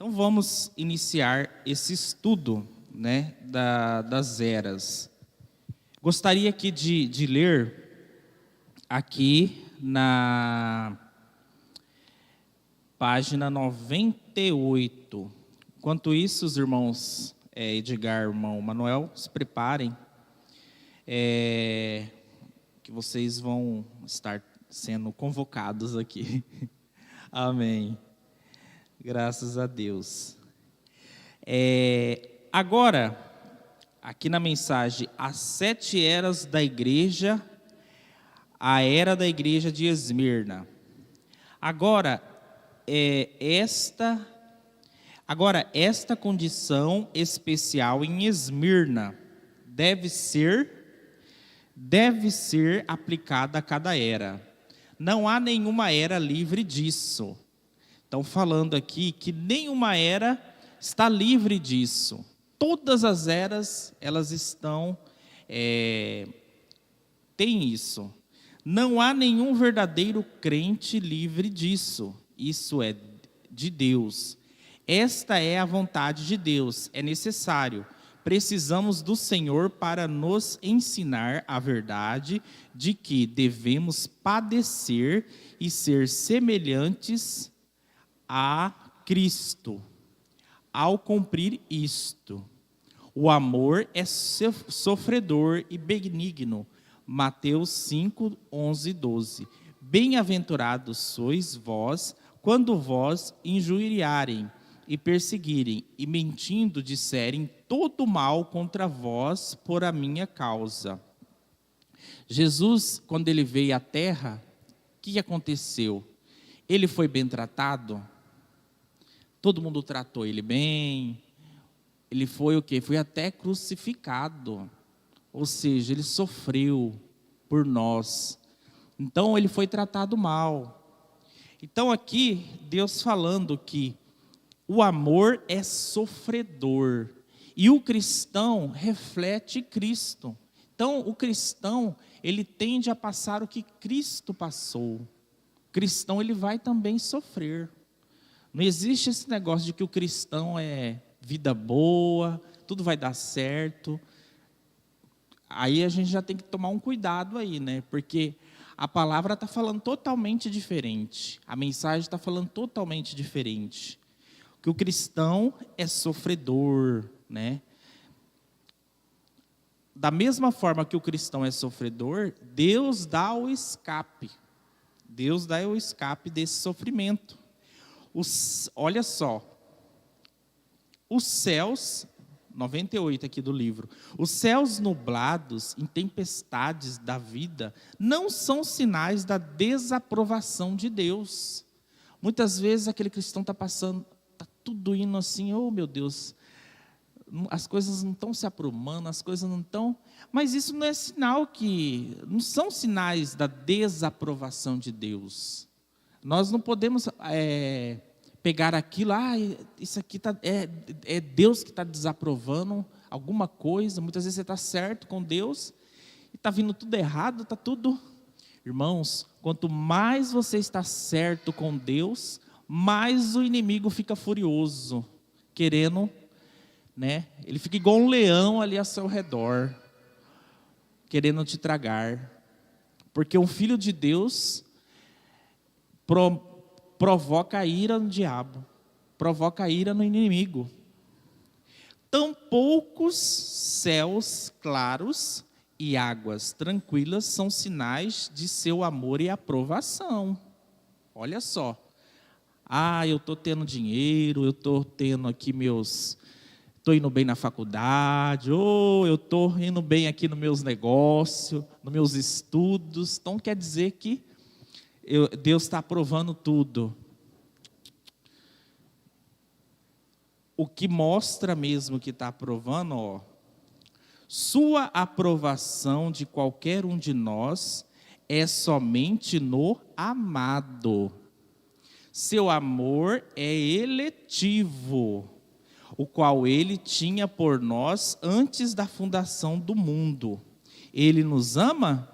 Então vamos iniciar esse estudo, né, das eras. Gostaria aqui de ler aqui na página 98. Enquanto isso, os irmãos Edgar, irmão Manuel, se preparem, que vocês vão estar sendo convocados aqui. Amém. Graças a Deus. Agora, aqui na mensagem, as 7 eras da igreja, a era da igreja de Esmirna. Agora, esta condição especial em Esmirna deve ser aplicada a cada era. Não há nenhuma era livre disso. Estão falando aqui que nenhuma era está livre disso. Todas as eras, elas estão, têm isso. Não há nenhum verdadeiro crente livre disso. Isso é de Deus. Esta é a vontade de Deus. É necessário. Precisamos do Senhor para nos ensinar a verdade de que devemos padecer e ser semelhantes a Cristo. Ao cumprir isto, o amor é sofredor e benigno. Mateus 5, 11 e 12. Bem-aventurados sois vós, quando vós injuriarem e perseguirem, e mentindo disserem todo mal contra vós por a minha causa. Jesus, quando ele veio à terra, o que aconteceu? Ele foi bem tratado? Todo mundo tratou ele bem. Ele foi o quê? Foi até crucificado. Ou seja, ele sofreu por nós. Então, ele foi tratado mal. Então, aqui, Deus falando que o amor é sofredor. E o cristão reflete Cristo. Então, o cristão, ele tende a passar o que Cristo passou. O cristão, ele vai também sofrer. Não existe esse negócio de que o cristão é vida boa, tudo vai dar certo. Aí a gente já tem que tomar um cuidado aí, né? Porque a palavra está falando totalmente diferente. A mensagem está falando totalmente diferente. Que o cristão é sofredor, né? Da mesma forma que o cristão é sofredor, Deus dá o escape. Deus dá o escape desse sofrimento. Olha só, os céus, 98 aqui do livro, os céus nublados em tempestades da vida não são sinais da desaprovação de Deus. Muitas vezes aquele cristão está passando, está tudo indo assim, oh meu Deus, as coisas não estão se aprumando, as coisas não estão, mas isso não é sinal não são sinais da desaprovação de Deus. Nós não podemos pegar aquilo, isso aqui é Deus que está desaprovando alguma coisa. Muitas vezes você está certo com Deus e está vindo tudo errado, está tudo... Irmãos, quanto mais você está certo com Deus, mais o inimigo fica furioso, querendo, né? Ele fica igual um leão ali ao seu redor, querendo te tragar. Porque um filho de Deus provoca a ira no diabo, provoca a ira no inimigo. Tão poucos céus claros e águas tranquilas são sinais de seu amor e aprovação. Olha só. Eu estou tendo dinheiro, eu estou tendo aqui estou indo bem na faculdade, eu estou indo bem aqui nos meus negócios, nos meus estudos. Então quer dizer que Deus está aprovando tudo. O que mostra mesmo que está aprovando, sua aprovação de qualquer um de nós é somente no amado. Seu amor é eletivo, o qual ele tinha por nós antes da fundação do mundo. Ele nos ama?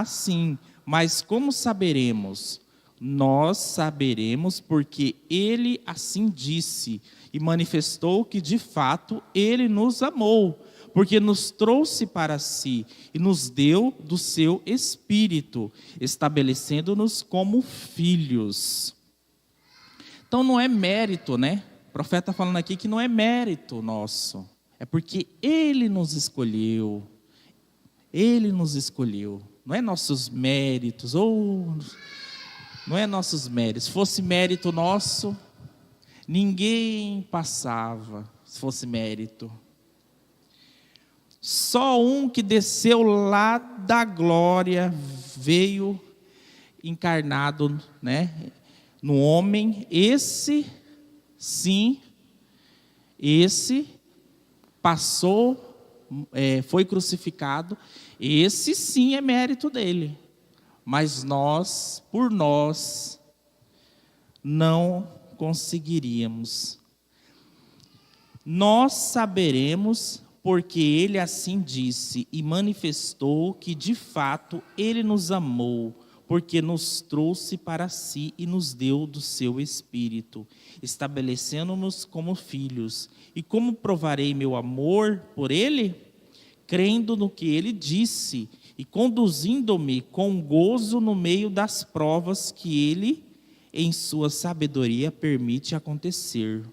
Sim. Mas como saberemos? Nós saberemos porque ele assim disse e manifestou que de fato ele nos amou, porque nos trouxe para si e nos deu do seu Espírito, estabelecendo-nos como filhos. Então não é mérito, né? O profeta está falando aqui que não é mérito nosso, é porque ele nos escolheu. Ele nos escolheu, não é nossos méritos, não é nossos méritos. Se fosse mérito nosso, ninguém passava, se fosse mérito. Só um que desceu lá da glória, veio encarnado, né, no homem, esse sim, esse passou, foi crucificado, esse sim é mérito dele. Mas nós, por nós, não conseguiríamos. Nós saberemos porque ele assim disse e manifestou que de fato ele nos amou, porque nos trouxe para si e nos deu do seu Espírito, estabelecendo-nos como filhos. E como provarei meu amor por ele? Crendo no que ele disse e conduzindo-me com gozo no meio das provas que ele, em sua sabedoria, permite acontecer.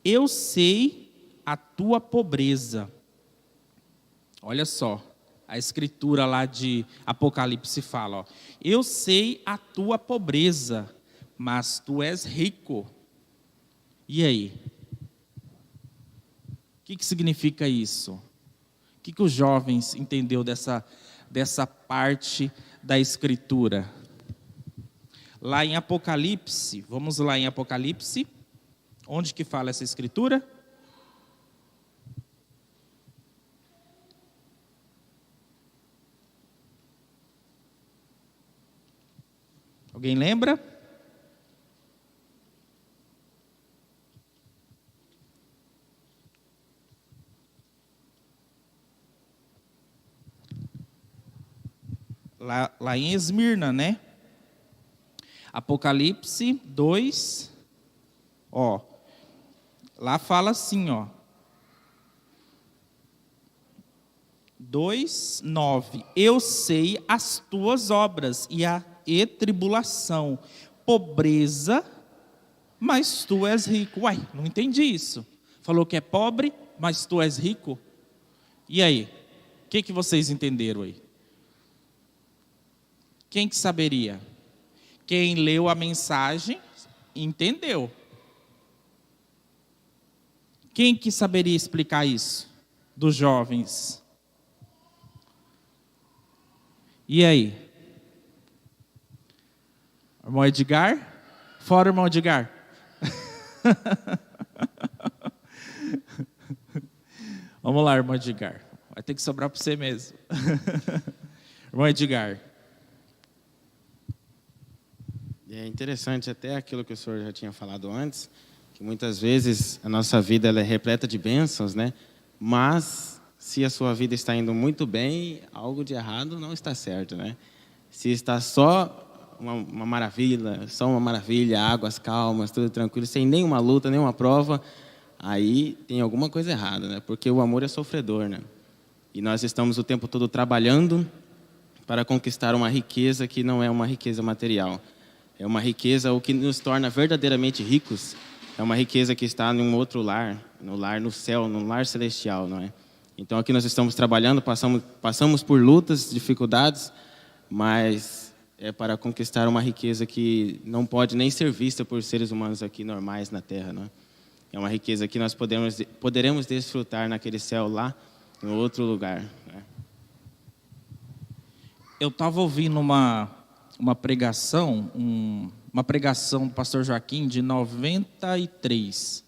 Eu sei a tua pobreza. Olha só, a escritura lá de Apocalipse fala, ó, eu sei a tua pobreza, mas tu és rico. E aí? O que significa isso? O que os jovens entendeu dessa parte da escritura? Lá em Apocalipse, vamos lá em Apocalipse, onde que fala essa escritura? Alguém lembra? Lá em Esmirna, né? Apocalipse 2, ó. Lá fala assim, ó. 2:9. Eu sei as tuas obras e tribulação, pobreza, mas tu és rico. Uai, não entendi isso. Falou que é pobre, mas tu és rico. E aí? O que vocês entenderam aí? Quem que saberia? Quem leu a mensagem entendeu. Quem que saberia explicar isso? Dos jovens. E aí? Irmão Edgar? Fora irmão Edgar. Vamos lá, irmão Edgar. Vai ter que sobrar para você mesmo. Irmão Edgar. É interessante até aquilo que o senhor já tinha falado antes, que muitas vezes a nossa vida ela é repleta de bênçãos, né? Mas se a sua vida está indo muito bem, algo de errado não está certo, né? Se está só uma maravilha, águas calmas, tudo tranquilo, sem nenhuma luta, nenhuma prova, aí tem alguma coisa errada, né? Porque o amor é sofredor, né? E nós estamos o tempo todo trabalhando para conquistar uma riqueza que não é uma riqueza material. É uma riqueza, o que nos torna verdadeiramente ricos, é uma riqueza que está em um outro lar, no céu, no lar celestial, não é? Então aqui nós estamos trabalhando, passamos por lutas, dificuldades, mas é para conquistar uma riqueza que não pode nem ser vista por seres humanos aqui normais na Terra, não é? É uma riqueza que nós poderemos desfrutar naquele céu lá, em outro lugar, né? Eu estava ouvindo uma pregação, uma pregação do pastor Joaquim de 93.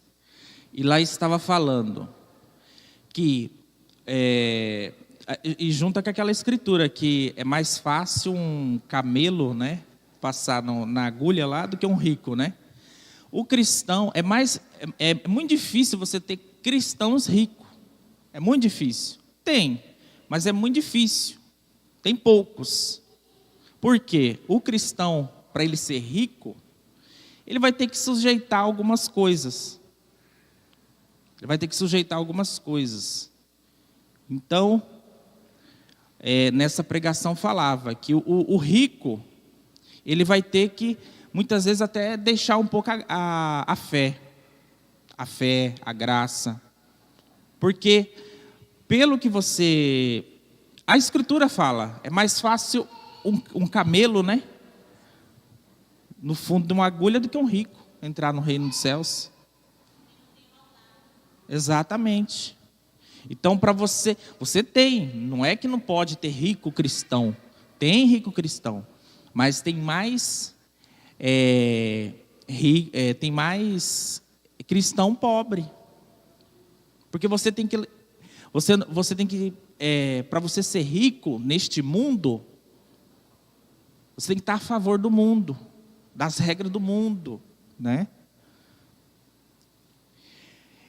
E lá estava falando que, e junta com aquela escritura, que é mais fácil um camelo, né, passar na agulha lá do que um rico, né? O cristão, é muito difícil você ter cristãos ricos. É muito difícil. Tem, mas é muito difícil. Tem poucos. Porque o cristão, para ele ser rico, ele vai ter que sujeitar algumas coisas. Ele vai ter que sujeitar algumas coisas. Então, nessa pregação falava que o rico, ele vai ter que, muitas vezes, até deixar um pouco a fé, a graça. Porque, pelo que você... A Escritura fala, é mais fácil um camelo, né? No fundo de uma agulha do que um rico entrar no reino dos céus. Exatamente. Então, para você tem, não é que não pode ter rico cristão. Tem rico cristão, mas tem mais tem mais cristão pobre. Porque você tem que para você ser rico neste mundo, você tem que estar a favor do mundo, das regras do mundo, né?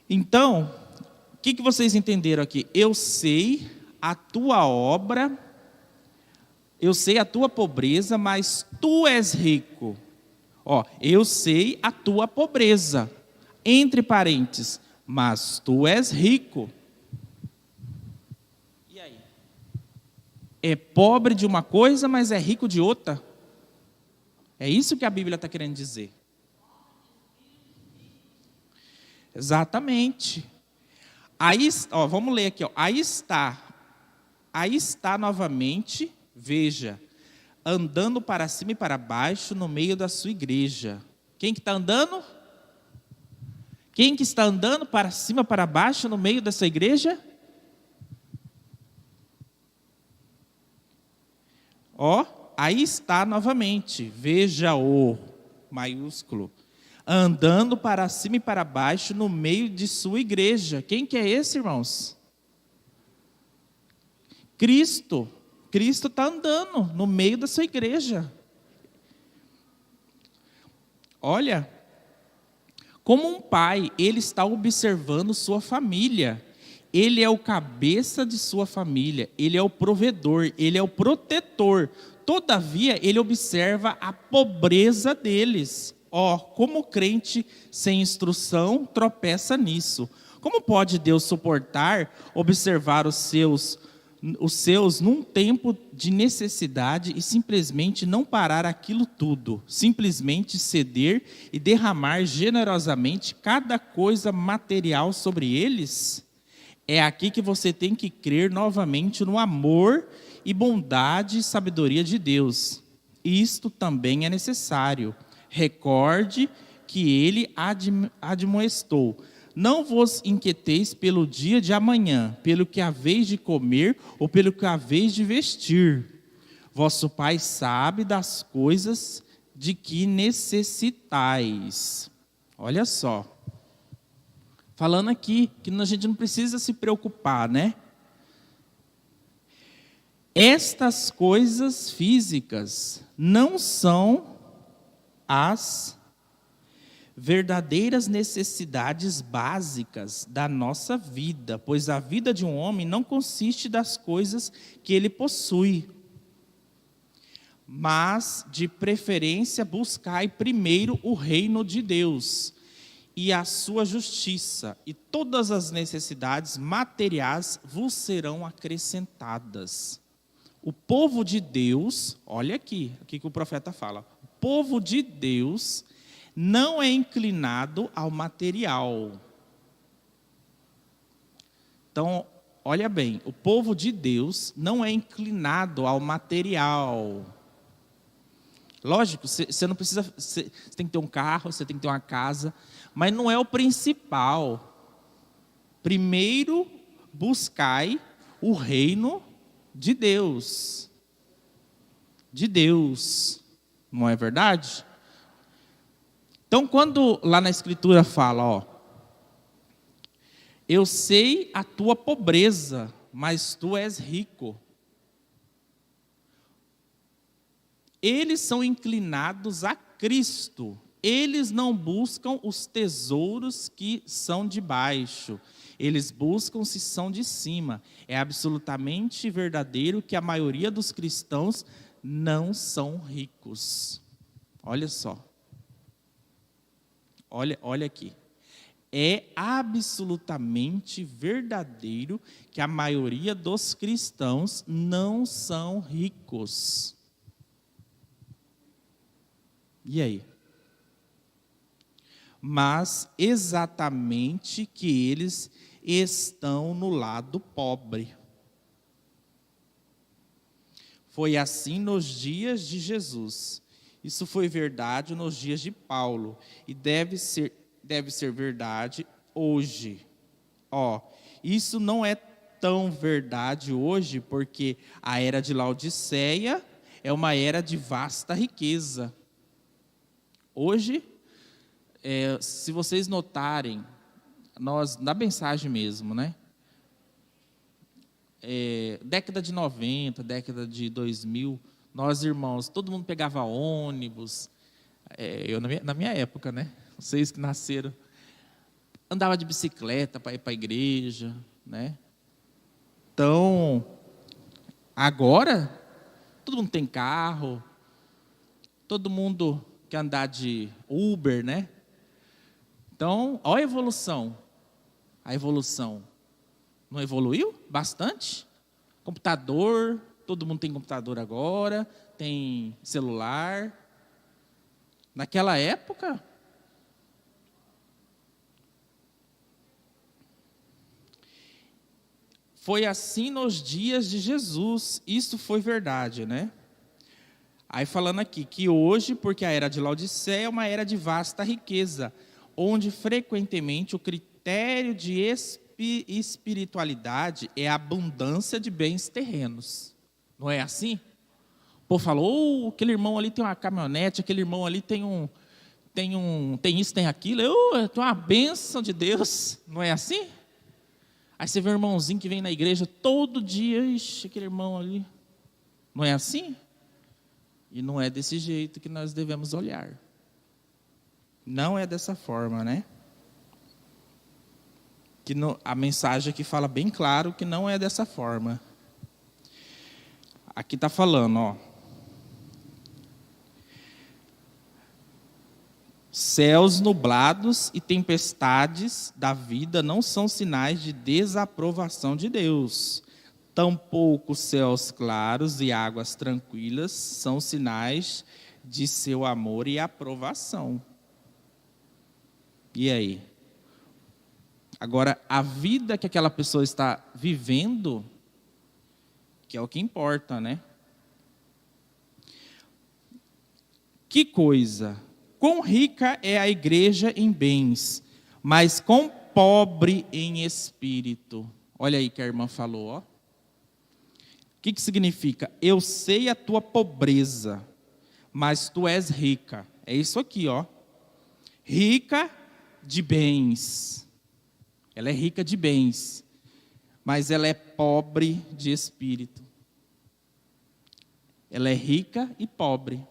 Então, o que vocês entenderam aqui? Eu sei a tua obra, eu sei a tua pobreza, mas tu és rico. Eu sei a tua pobreza, entre parênteses, mas tu és rico. E aí? É pobre de uma coisa, mas é rico de outra? É isso que a Bíblia está querendo dizer. Exatamente. Aí, vamos ler aqui. Aí está novamente, veja, andando para cima e para baixo no meio da sua igreja. Quem que está andando? Quem que está andando para cima e para baixo no meio dessa igreja? Aí está novamente, veja o maiúsculo, andando para cima e para baixo no meio de sua igreja. Quem que é esse, irmãos? Cristo. Cristo está andando no meio da sua igreja. Olha, como um pai, ele está observando sua família. Ele é o cabeça de sua família. Ele é o provedor, ele é o protetor. Todavia, ele observa a pobreza deles. Como o crente sem instrução tropeça nisso. Como pode Deus suportar observar os seus num tempo de necessidade e simplesmente não parar aquilo tudo? Simplesmente ceder e derramar generosamente cada coisa material sobre eles? É aqui que você tem que crer novamente no amor e bondade e sabedoria de Deus. Isto também é necessário. Recorde que ele admoestou: não vos inquieteis pelo dia de amanhã, pelo que haveis de comer ou pelo que haveis de vestir. Vosso Pai sabe das coisas de que necessitais. Olha só. Falando aqui que a gente não precisa se preocupar, né? Estas coisas físicas não são as verdadeiras necessidades básicas da nossa vida, pois a vida de um homem não consiste das coisas que ele possui, mas de preferência buscai primeiro o reino de Deus e a sua justiça, e todas as necessidades materiais vos serão acrescentadas. O povo de Deus, olha aqui que o profeta fala, o povo de Deus não é inclinado ao material. Então, olha bem, o povo de Deus não é inclinado ao material. Lógico, você não precisa, você tem que ter um carro, você tem que ter uma casa, mas não é o principal. Primeiro, buscai o reino de Deus. De Deus. Não é verdade? Então, quando lá na Escritura fala, eu sei a tua pobreza, mas tu és rico. Eles são inclinados a Cristo. Eles não buscam os tesouros que são de baixo. Eles buscam se são de cima. É absolutamente verdadeiro que a maioria dos cristãos não são ricos. Olha só. Olha aqui. É absolutamente verdadeiro que a maioria dos cristãos não são ricos. E aí? Mas exatamente que eles estão no lado pobre. Foi assim nos dias de Jesus. Isso foi verdade nos dias de Paulo e deve ser verdade hoje. Isso não é tão verdade hoje, porque a era de Laodiceia é uma era de vasta riqueza. Hoje, se vocês notarem, nós, na mensagem mesmo, né? Década de 90, década de 2000, nós irmãos, todo mundo pegava ônibus, eu na minha época, né? Vocês que nasceram, andava de bicicleta para ir para a igreja, né? Então, agora, todo mundo tem carro, todo mundo quer andar de Uber, né? Então, olha a evolução. A evolução não evoluiu bastante? Computador, todo mundo tem computador agora, tem celular. Naquela época, foi assim nos dias de Jesus. Isso foi verdade, né? Aí falando aqui que hoje, porque a era de Laodiceia é uma era de vasta riqueza, onde frequentemente o critério de espiritualidade é a abundância de bens terrenos. Não é assim? O povo falou, aquele irmão ali tem uma caminhonete, aquele irmão ali tem isso, tem aquilo. Tem uma bênção de Deus. Não é assim? Aí você vê um irmãozinho que vem na igreja todo dia, aquele irmão ali. Não é assim? E não é desse jeito que nós devemos olhar. Não é dessa forma, né? A mensagem aqui fala bem claro que não é dessa forma. Aqui está falando, céus nublados e tempestades da vida não são sinais de desaprovação de Deus. Tampouco céus claros e águas tranquilas são sinais de seu amor e aprovação. E aí? Agora, a vida que aquela pessoa está vivendo, que é o que importa, né? Que coisa! Quão rica é a igreja em bens, mas quão pobre em espírito. Olha aí que a irmã falou, O que significa? Eu sei a tua pobreza, mas tu és rica. É isso aqui, Rica de bens. Ela é rica de bens, mas ela é pobre de espírito. Ela é rica e pobre.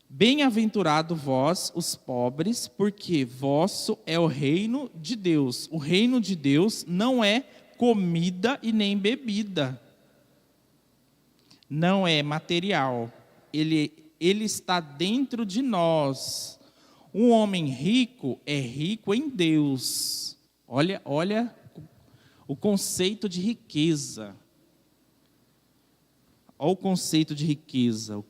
Bem-aventurado vós, os pobres, porque vosso é o reino de Deus. O reino de Deus não é comida e nem bebida. Não é material. Ele está dentro de nós. Um homem rico é rico em Deus. Olha o conceito de riqueza. Olha o conceito de riqueza.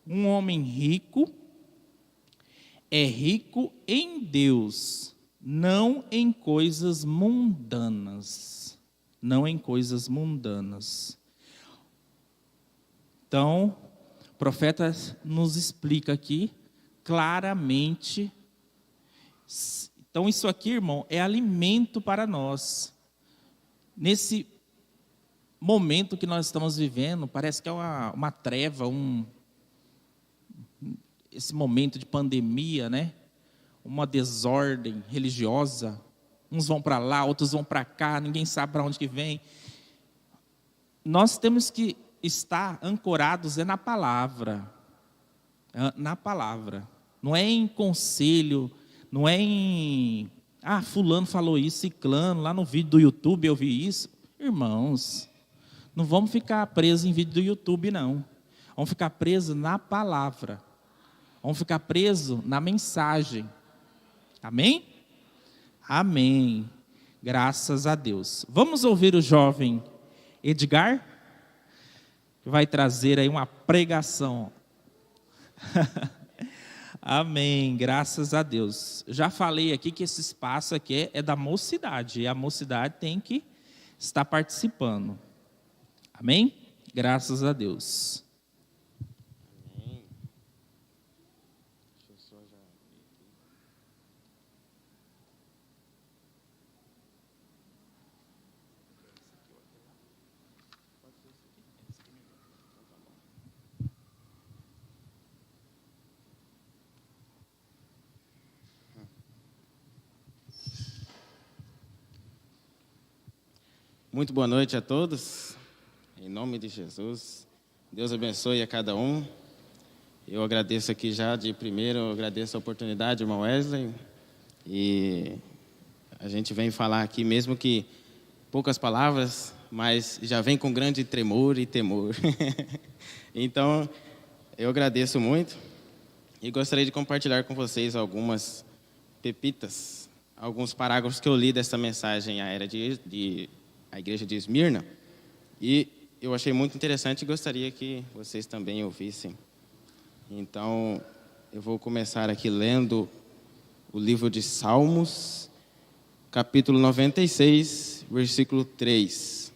Um homem rico é rico em Deus, não em coisas mundanas. Não em coisas mundanas. Então, o profeta nos explica aqui claramente. Então, isso aqui, irmão, é alimento para nós. Nesse momento que nós estamos vivendo, parece que é uma treva, esse momento de pandemia, né? Uma desordem religiosa. Uns vão para lá, outros vão para cá, ninguém sabe para onde que vem. Nós temos que estar ancorados na palavra. Na palavra. Não é em conselho, não é em... fulano falou isso, ciclano, lá no vídeo do YouTube eu vi isso. Irmãos, Não vamos ficar presos em vídeo do YouTube, não. Vamos ficar presos na palavra. Vamos ficar presos na mensagem. Amém? Amém. Graças a Deus. Vamos ouvir o jovem Edgar, que vai trazer aí uma pregação. Amém, graças a Deus. Já falei aqui que esse espaço aqui é da mocidade, e a mocidade tem que estar participando. Amém? Graças a Deus. Amém. Deixa eu só já... Muito boa noite a todos, em nome de Jesus. Deus abençoe a cada um. Eu agradeço aqui já de primeiro, eu agradeço a oportunidade, irmão Wesley. E a gente vem falar aqui, mesmo que poucas palavras, mas já vem com grande tremor e temor. Então, eu agradeço muito e gostaria de compartilhar com vocês algumas pepitas, alguns parágrafos que eu li dessa mensagem, a igreja de Esmirna, e eu achei muito interessante e gostaria que vocês também ouvissem. Então, eu vou começar aqui lendo o livro de Salmos, capítulo 96, versículo 3.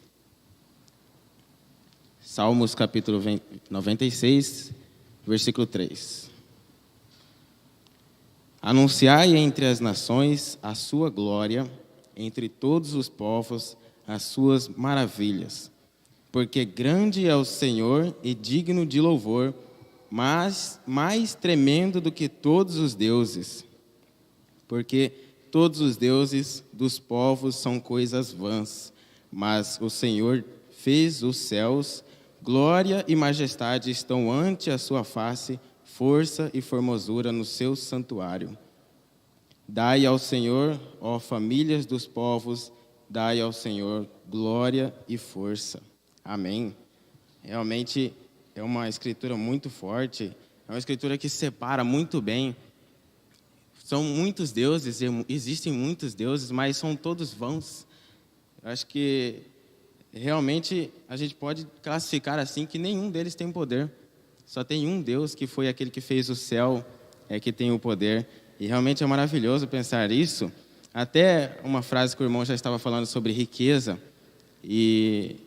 Salmos, capítulo 96, versículo 3. Anunciai entre as nações a sua glória, entre todos os povos as suas maravilhas. Porque grande é o Senhor e digno de louvor, mas mais tremendo do que todos os deuses. Porque todos os deuses dos povos são coisas vãs, mas o Senhor fez os céus, glória e majestade estão ante a sua face, força e formosura no seu santuário. Dai ao Senhor, ó famílias dos povos, dai ao Senhor glória e força. Amém. Realmente é uma escritura muito forte, é uma escritura que separa muito bem. São muitos deuses, existem muitos deuses, mas são todos vãos. Eu acho que realmente a gente pode classificar assim que nenhum deles tem poder. Só tem um Deus, que foi aquele que fez o céu, que tem o poder. E realmente é maravilhoso pensar isso. Até uma frase que o irmão já estava falando sobre riqueza, e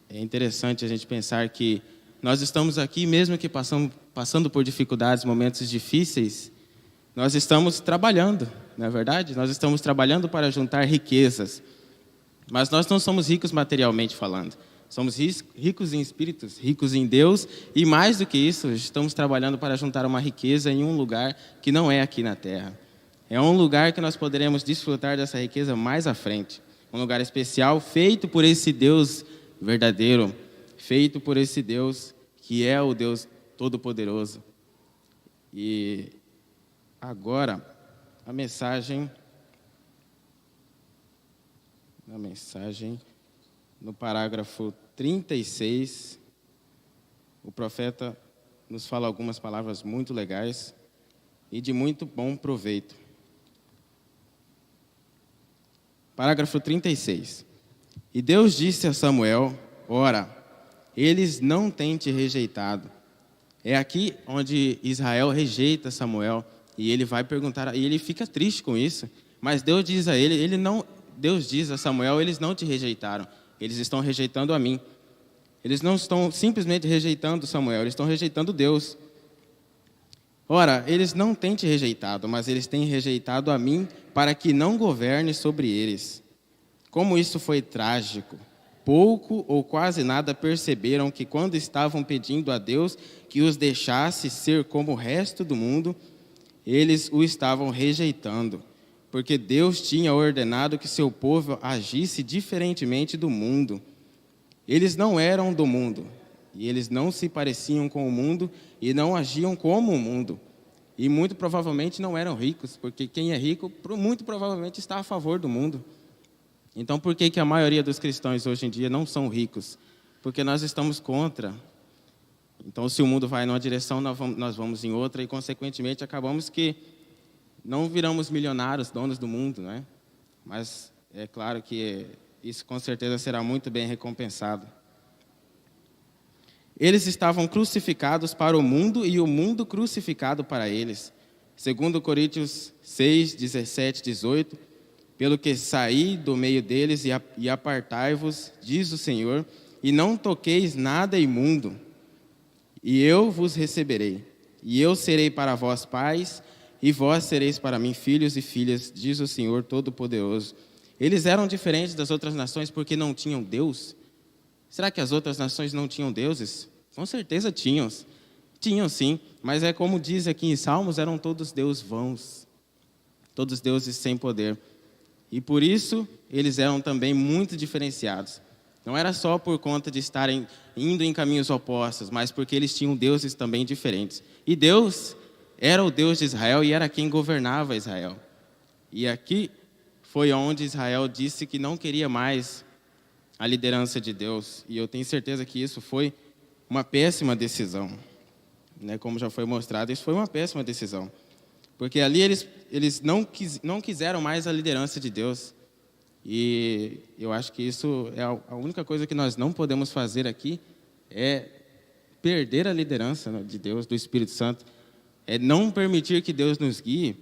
é interessante a gente pensar que nós estamos aqui, mesmo que passando por dificuldades, momentos difíceis, nós estamos trabalhando, não é verdade? Nós estamos trabalhando para juntar riquezas, mas nós não somos ricos materialmente falando, somos ricos em espíritos, ricos em Deus, e mais do que isso, estamos trabalhando para juntar uma riqueza em um lugar que não é aqui na terra. É um lugar que nós poderemos desfrutar dessa riqueza mais à frente. Um lugar especial, feito por esse Deus verdadeiro, feito por esse Deus que é o Deus Todo-Poderoso. E agora, a mensagem, no parágrafo 36, o profeta nos fala algumas palavras muito legais e de muito bom proveito. Parágrafo 36. E Deus disse a Samuel, ora, eles não têm te rejeitado. É aqui onde Israel rejeita Samuel, e ele vai perguntar, e ele fica triste com isso, mas Deus diz a Deus diz a Samuel, eles não te rejeitaram, eles estão rejeitando a mim. Eles não estão simplesmente rejeitando Samuel, eles estão rejeitando Deus. Ora, eles não têm te rejeitado, mas eles têm rejeitado a mim para que não governe sobre eles. Como isso foi trágico! Pouco ou quase nada perceberam que quando estavam pedindo a Deus que os deixasse ser como o resto do mundo, eles o estavam rejeitando, porque Deus tinha ordenado que seu povo agisse diferentemente do mundo. Eles não eram do mundo, e eles não se pareciam com o mundo e não agiam como o mundo. E muito provavelmente não eram ricos, porque quem é rico muito provavelmente está a favor do mundo. Então, por que a maioria dos cristãos hoje em dia não são ricos? porque nós estamos contra. Então, se o mundo vai numa direção, nós vamos em outra, e, consequentemente, acabamos que não viramos milionários, donos do mundo, né? Mas é claro que isso, com certeza, será muito bem recompensado. Eles estavam crucificados para o mundo e o mundo crucificado para eles. Segundo Coríntios 6, 17, 18, pelo que saí do meio deles e apartai-vos, diz o Senhor, e não toqueis nada imundo, e eu vos receberei. E eu serei para vós pais, e vós sereis para mim filhos e filhas, diz o Senhor Todo-Poderoso. Eles eram diferentes das outras nações porque não tinham Deus? Será que as outras nações não tinham deuses? Com certeza tinham. Tinham sim, mas é como diz aqui em Salmos, eram todos deuses vãos. Todos deuses sem poder. E por isso, eles eram também muito diferenciados. Não era só por conta de estarem indo em caminhos opostos, mas porque eles tinham deuses também diferentes. E Deus era o Deus de Israel e era quem governava Israel. E aqui foi onde Israel disse que não queria mais a liderança de Deus. E eu tenho certeza que isso foi uma péssima decisão. Como já foi mostrado, isso foi uma péssima decisão. Porque ali eles não quiseram mais a liderança de Deus. E eu acho que isso é a única coisa que nós não podemos fazer aqui, é perder a liderança de Deus, do Espírito Santo. É não permitir que Deus nos guie,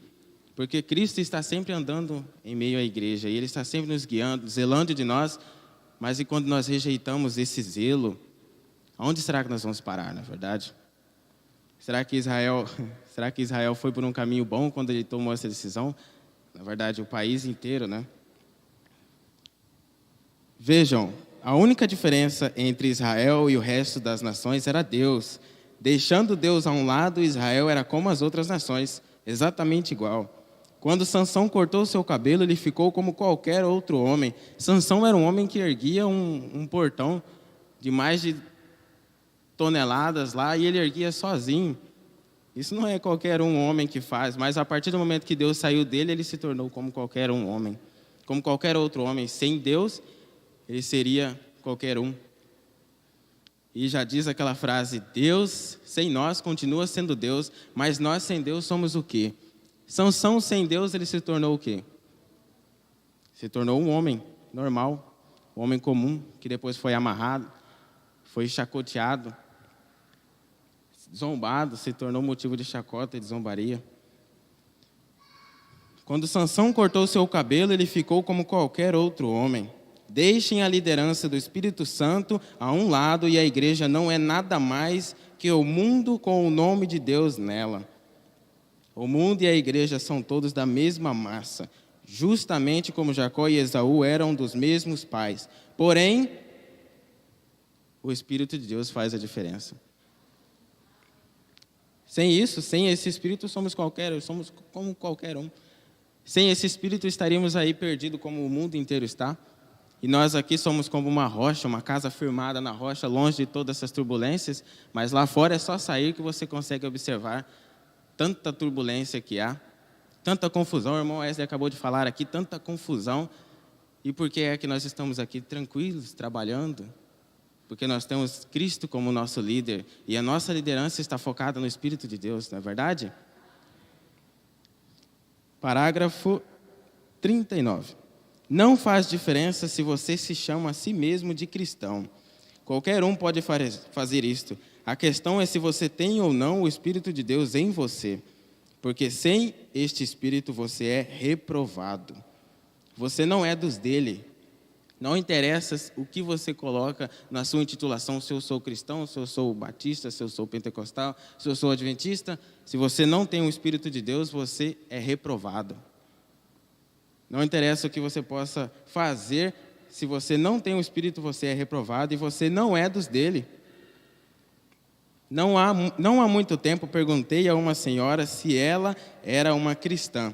porque Cristo está sempre andando em meio à igreja, e Ele está sempre nos guiando, zelando de nós, mas e quando nós rejeitamos esse zelo, aonde será que nós vamos parar, na verdade? Será que Israel foi por um caminho bom quando ele tomou essa decisão? Na verdade, o país inteiro, né? Vejam, a única diferença entre Israel e o resto das nações era Deus. Deixando Deus a um lado, Israel era como as outras nações, exatamente igual. Quando Sansão cortou seu cabelo, ele ficou como qualquer outro homem. Sansão era um homem que erguia um portão de mais de toneladas lá, e ele erguia sozinho. Isso não é qualquer um homem que faz, mas a partir do momento que Deus saiu dele, ele se tornou como qualquer um homem. Como qualquer outro homem. Sem Deus, ele seria qualquer um. E já diz aquela frase, Deus sem nós continua sendo Deus, mas nós sem Deus somos o quê? Sansão sem Deus, ele se tornou o quê? Se tornou um homem normal, um homem comum, que depois foi amarrado, foi chacoteado, zombado, se tornou motivo de chacota e de zombaria. Quando Sansão cortou seu cabelo, ele ficou como qualquer outro homem. Deixem a liderança do Espírito Santo a um lado e a igreja não é nada mais que o mundo com o nome de Deus nela. O mundo e a igreja são todos da mesma massa, justamente como Jacó e Esaú eram dos mesmos pais. Porém, o Espírito de Deus faz a diferença. Sem isso, sem esse Espírito, somos como qualquer um. Sem esse Espírito, estaríamos aí perdidos como o mundo inteiro está. E nós aqui somos como uma rocha, uma casa firmada na rocha, longe de todas essas turbulências, mas lá fora é só sair que você consegue observar tanta turbulência que há, tanta confusão. O irmão Wesley acabou de falar aqui, tanta confusão. E por que é que nós estamos aqui tranquilos, trabalhando? Porque nós temos Cristo como nosso líder, e a nossa liderança está focada no Espírito de Deus, não é verdade? Parágrafo 39. Não faz diferença se você se chama a si mesmo de cristão. Qualquer um pode fazer isto. A questão é se você tem ou não o Espírito de Deus em você. Porque sem este Espírito você é reprovado. Você não é dos dele. Não interessa o que você coloca na sua intitulação, se eu sou cristão, se eu sou batista, se eu sou pentecostal, se eu sou adventista. Se você não tem o Espírito de Deus, você é reprovado. Não interessa o que você possa fazer, se você não tem o Espírito, você é reprovado e você não é dos dele. Não há muito tempo, perguntei a uma senhora se ela era uma cristã.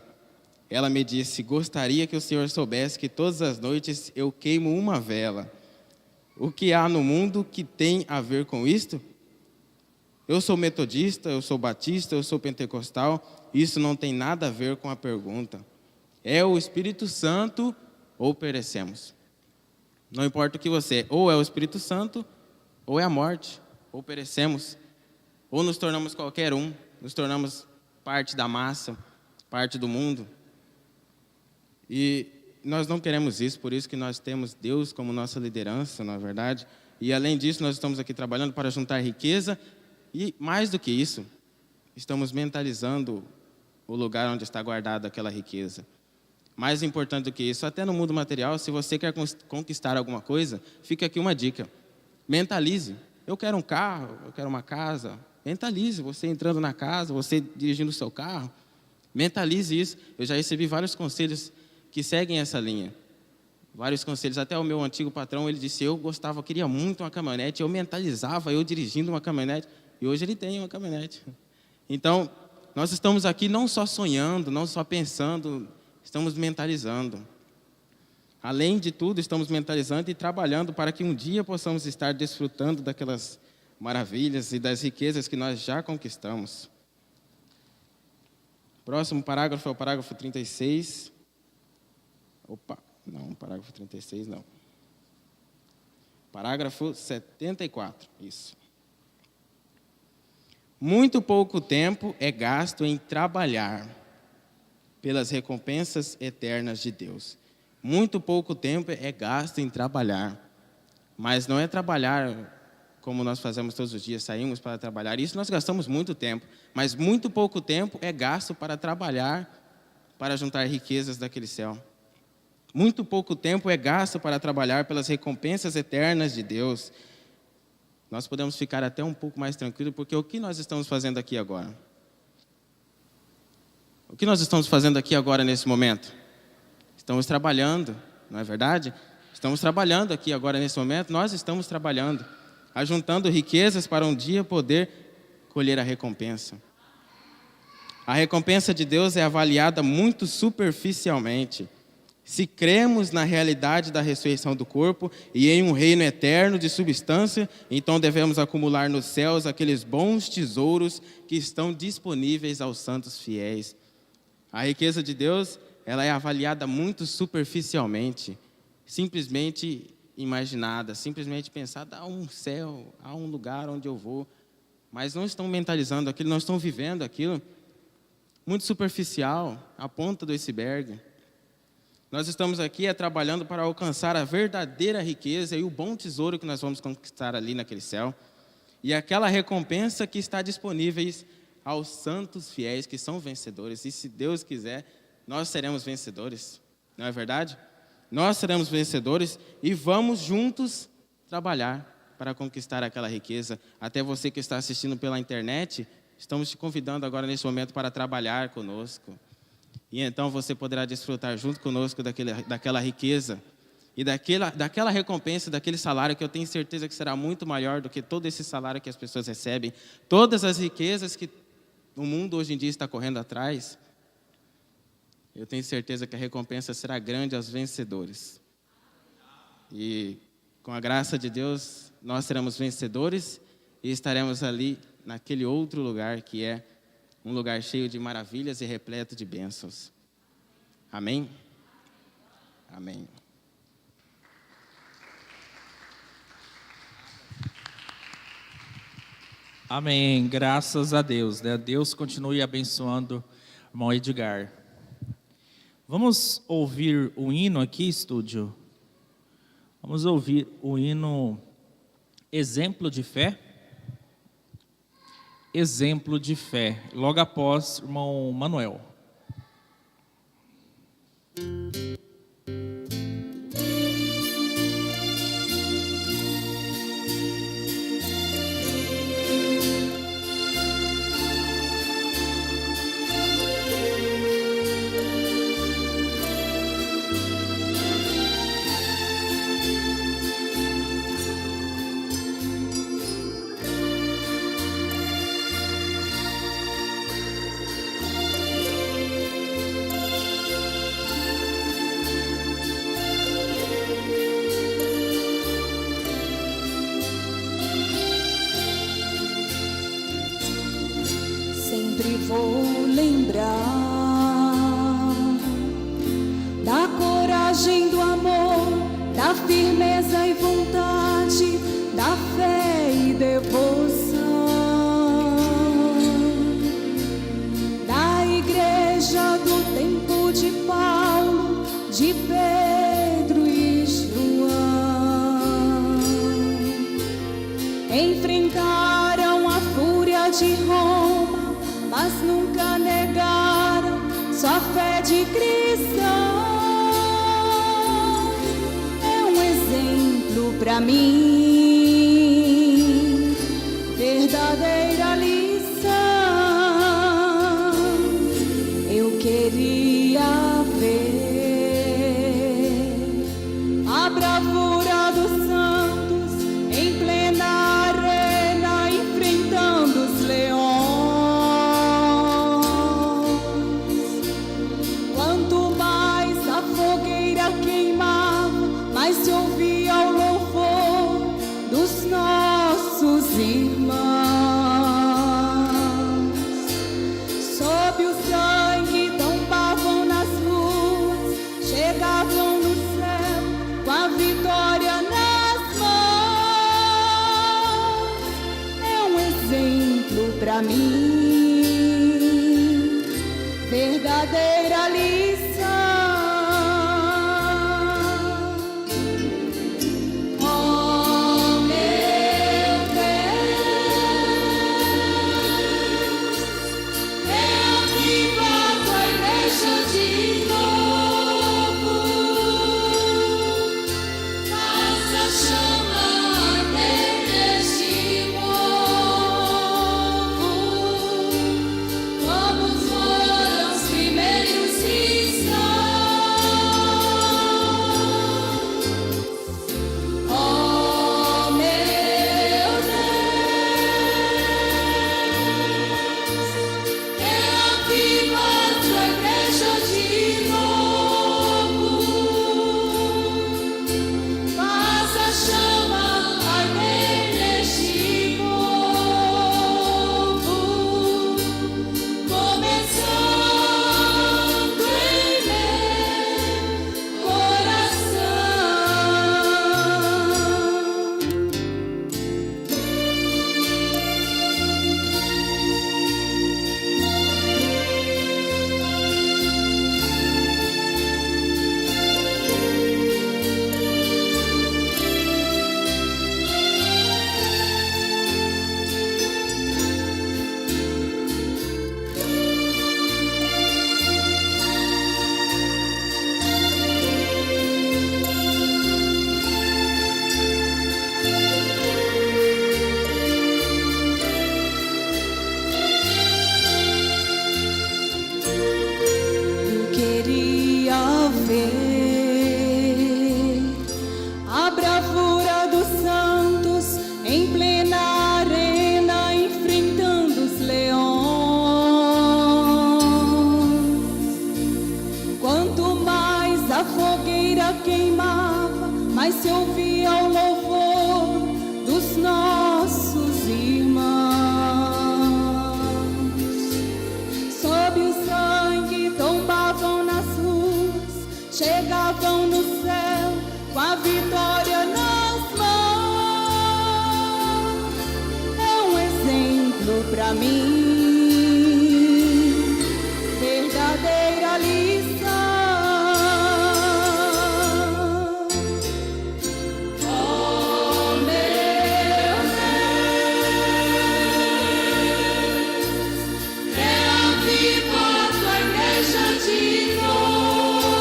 Ela me disse, gostaria que o senhor soubesse que todas as noites eu queimo uma vela. O que há no mundo que tem a ver com isto? Eu sou metodista, eu sou batista, eu sou pentecostal. Isso não tem nada a ver com a pergunta. É o Espírito Santo ou perecemos. Não importa o que você é, ou é o Espírito Santo ou é a morte, ou perecemos, ou nos tornamos qualquer um, nos tornamos parte da massa, parte do mundo. E nós não queremos isso, por isso que nós temos Deus como nossa liderança, na verdade. E além disso, nós estamos aqui trabalhando para juntar riqueza. E mais do que isso, estamos mentalizando o lugar onde está guardada aquela riqueza. Mais importante do que isso, até no mundo material, se você quer conquistar alguma coisa, fica aqui uma dica. Mentalize. Eu quero um carro, eu quero uma casa. Mentalize, você entrando na casa, você dirigindo o seu carro. Mentalize isso. Eu já recebi vários conselhos que seguem essa linha. Vários conselhos. Até o meu antigo patrão, ele disse, eu queria muito uma caminhonete. Eu mentalizava, eu dirigindo uma caminhonete. E hoje ele tem uma caminhonete. Então, nós estamos aqui não só sonhando, não só pensando, estamos mentalizando. Além de tudo, estamos mentalizando e trabalhando para que um dia possamos estar desfrutando daquelas maravilhas e das riquezas que nós já conquistamos. Próximo parágrafo é o parágrafo 36. Parágrafo 36 não. Parágrafo 74, isso. Muito pouco tempo é gasto em trabalhar pelas recompensas eternas de Deus. Muito pouco tempo é gasto em trabalhar. Mas não é trabalhar como nós fazemos todos os dias, saímos para trabalhar. Isso nós gastamos muito tempo. Mas muito pouco tempo é gasto para trabalhar, para juntar riquezas daquele céu. Muito pouco tempo é gasto para trabalhar pelas recompensas eternas de Deus. Nós podemos ficar até um pouco mais tranquilos, porque o que nós estamos fazendo aqui agora? O que nós estamos fazendo aqui agora, nesse momento? Estamos trabalhando, não é verdade? Estamos trabalhando aqui agora, nesse momento, nós estamos trabalhando, ajuntando riquezas para um dia poder colher a recompensa. A recompensa de Deus é avaliada muito superficialmente. Se cremos na realidade da ressurreição do corpo e em um reino eterno de substância, então devemos acumular nos céus aqueles bons tesouros que estão disponíveis aos santos fiéis. A riqueza de Deus, ela é avaliada muito superficialmente, simplesmente imaginada, simplesmente pensada, há um céu, há um lugar onde eu vou, mas não estão mentalizando aquilo, não estão vivendo aquilo. Muito superficial, a ponta do iceberg. Nós estamos aqui trabalhando para alcançar a verdadeira riqueza e o bom tesouro que nós vamos conquistar ali naquele céu. E aquela recompensa que está disponível aos santos fiéis que são vencedores. E se Deus quiser, nós seremos vencedores. Não é verdade? Nós seremos vencedores e vamos juntos trabalhar para conquistar aquela riqueza. Até você que está assistindo pela internet, estamos te convidando agora nesse momento para trabalhar conosco. E então você poderá desfrutar junto conosco daquela riqueza e daquela recompensa, daquele salário que eu tenho certeza que será muito maior do que todo esse salário que as pessoas recebem. Todas as riquezas que o mundo hoje em dia está correndo atrás, eu tenho certeza que a recompensa será grande aos vencedores. E com a graça de Deus, nós seremos vencedores e estaremos ali naquele outro lugar que é um lugar cheio de maravilhas e repleto de bênçãos. Amém? Amém. Amém. Graças a Deus. Né? Deus continue abençoando o irmão Edgar. Vamos ouvir o hino aqui, estúdio? Vamos ouvir o hino Exemplo de Fé. Exemplo de Fé. Logo após, irmão Manuel. de Paulo, de Pedro e João. Enfrentaram a fúria de Roma, mas nunca negaram sua fé de cristão. É um exemplo para mim, verdadeira lição. Eu queria ver a bravura dos santos em plena arena, enfrentando os leões. Quanto mais a fogueira queimava, mais se ouvia o louvor dos nossos irmãos. Sob o sangue tombavam nas ruas, chegavam no céu com a vitória nas mãos. É um exemplo para mim, verdadeira lição. Oh, meu Deus, reaviva a tua igreja de novo, faz a chama arder neste povo, como foram os primeiros cristãos. Oh, meu Deus, reaviva a tua igreja de novo, faz a chama arder neste povo, começando em meu coração. Eu queria ver a bravura dos santos em plena arena, enfrentando os leões. Quanto mais a fogueira queimava, mais se ouvia o louvor dos nossos irmãos. Sob o sangue tombavam nas ruas, chegavam no céu com a vitória nas mãos. É um exemplo para mim, verdadeira lição. Oh, meu Deus, reaviva a tua igreja de novo,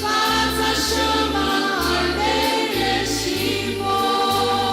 faz a chama arder neste povo,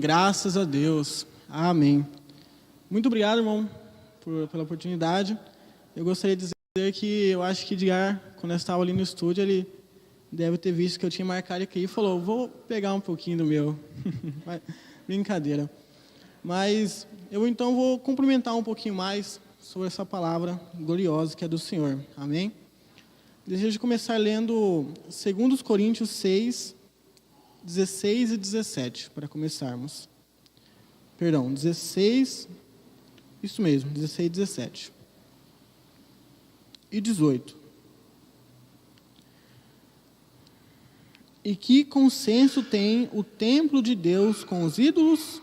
Graças a Deus. Amém. Muito obrigado, irmão, pela oportunidade. Eu gostaria de dizer que eu acho que Edgar, quando eu estava ali no estúdio, ele deve ter visto que eu tinha marcado aqui e falou, vou pegar um pouquinho do meu. Brincadeira. Mas eu então vou cumprimentar um pouquinho mais sobre essa palavra gloriosa que é do Senhor. Amém? Desejo começar lendo 2 Coríntios 6, 16 e 17, para começarmos. Perdão, 16, isso mesmo, 16 e 17. E 18. E que consenso tem o templo de Deus com os ídolos?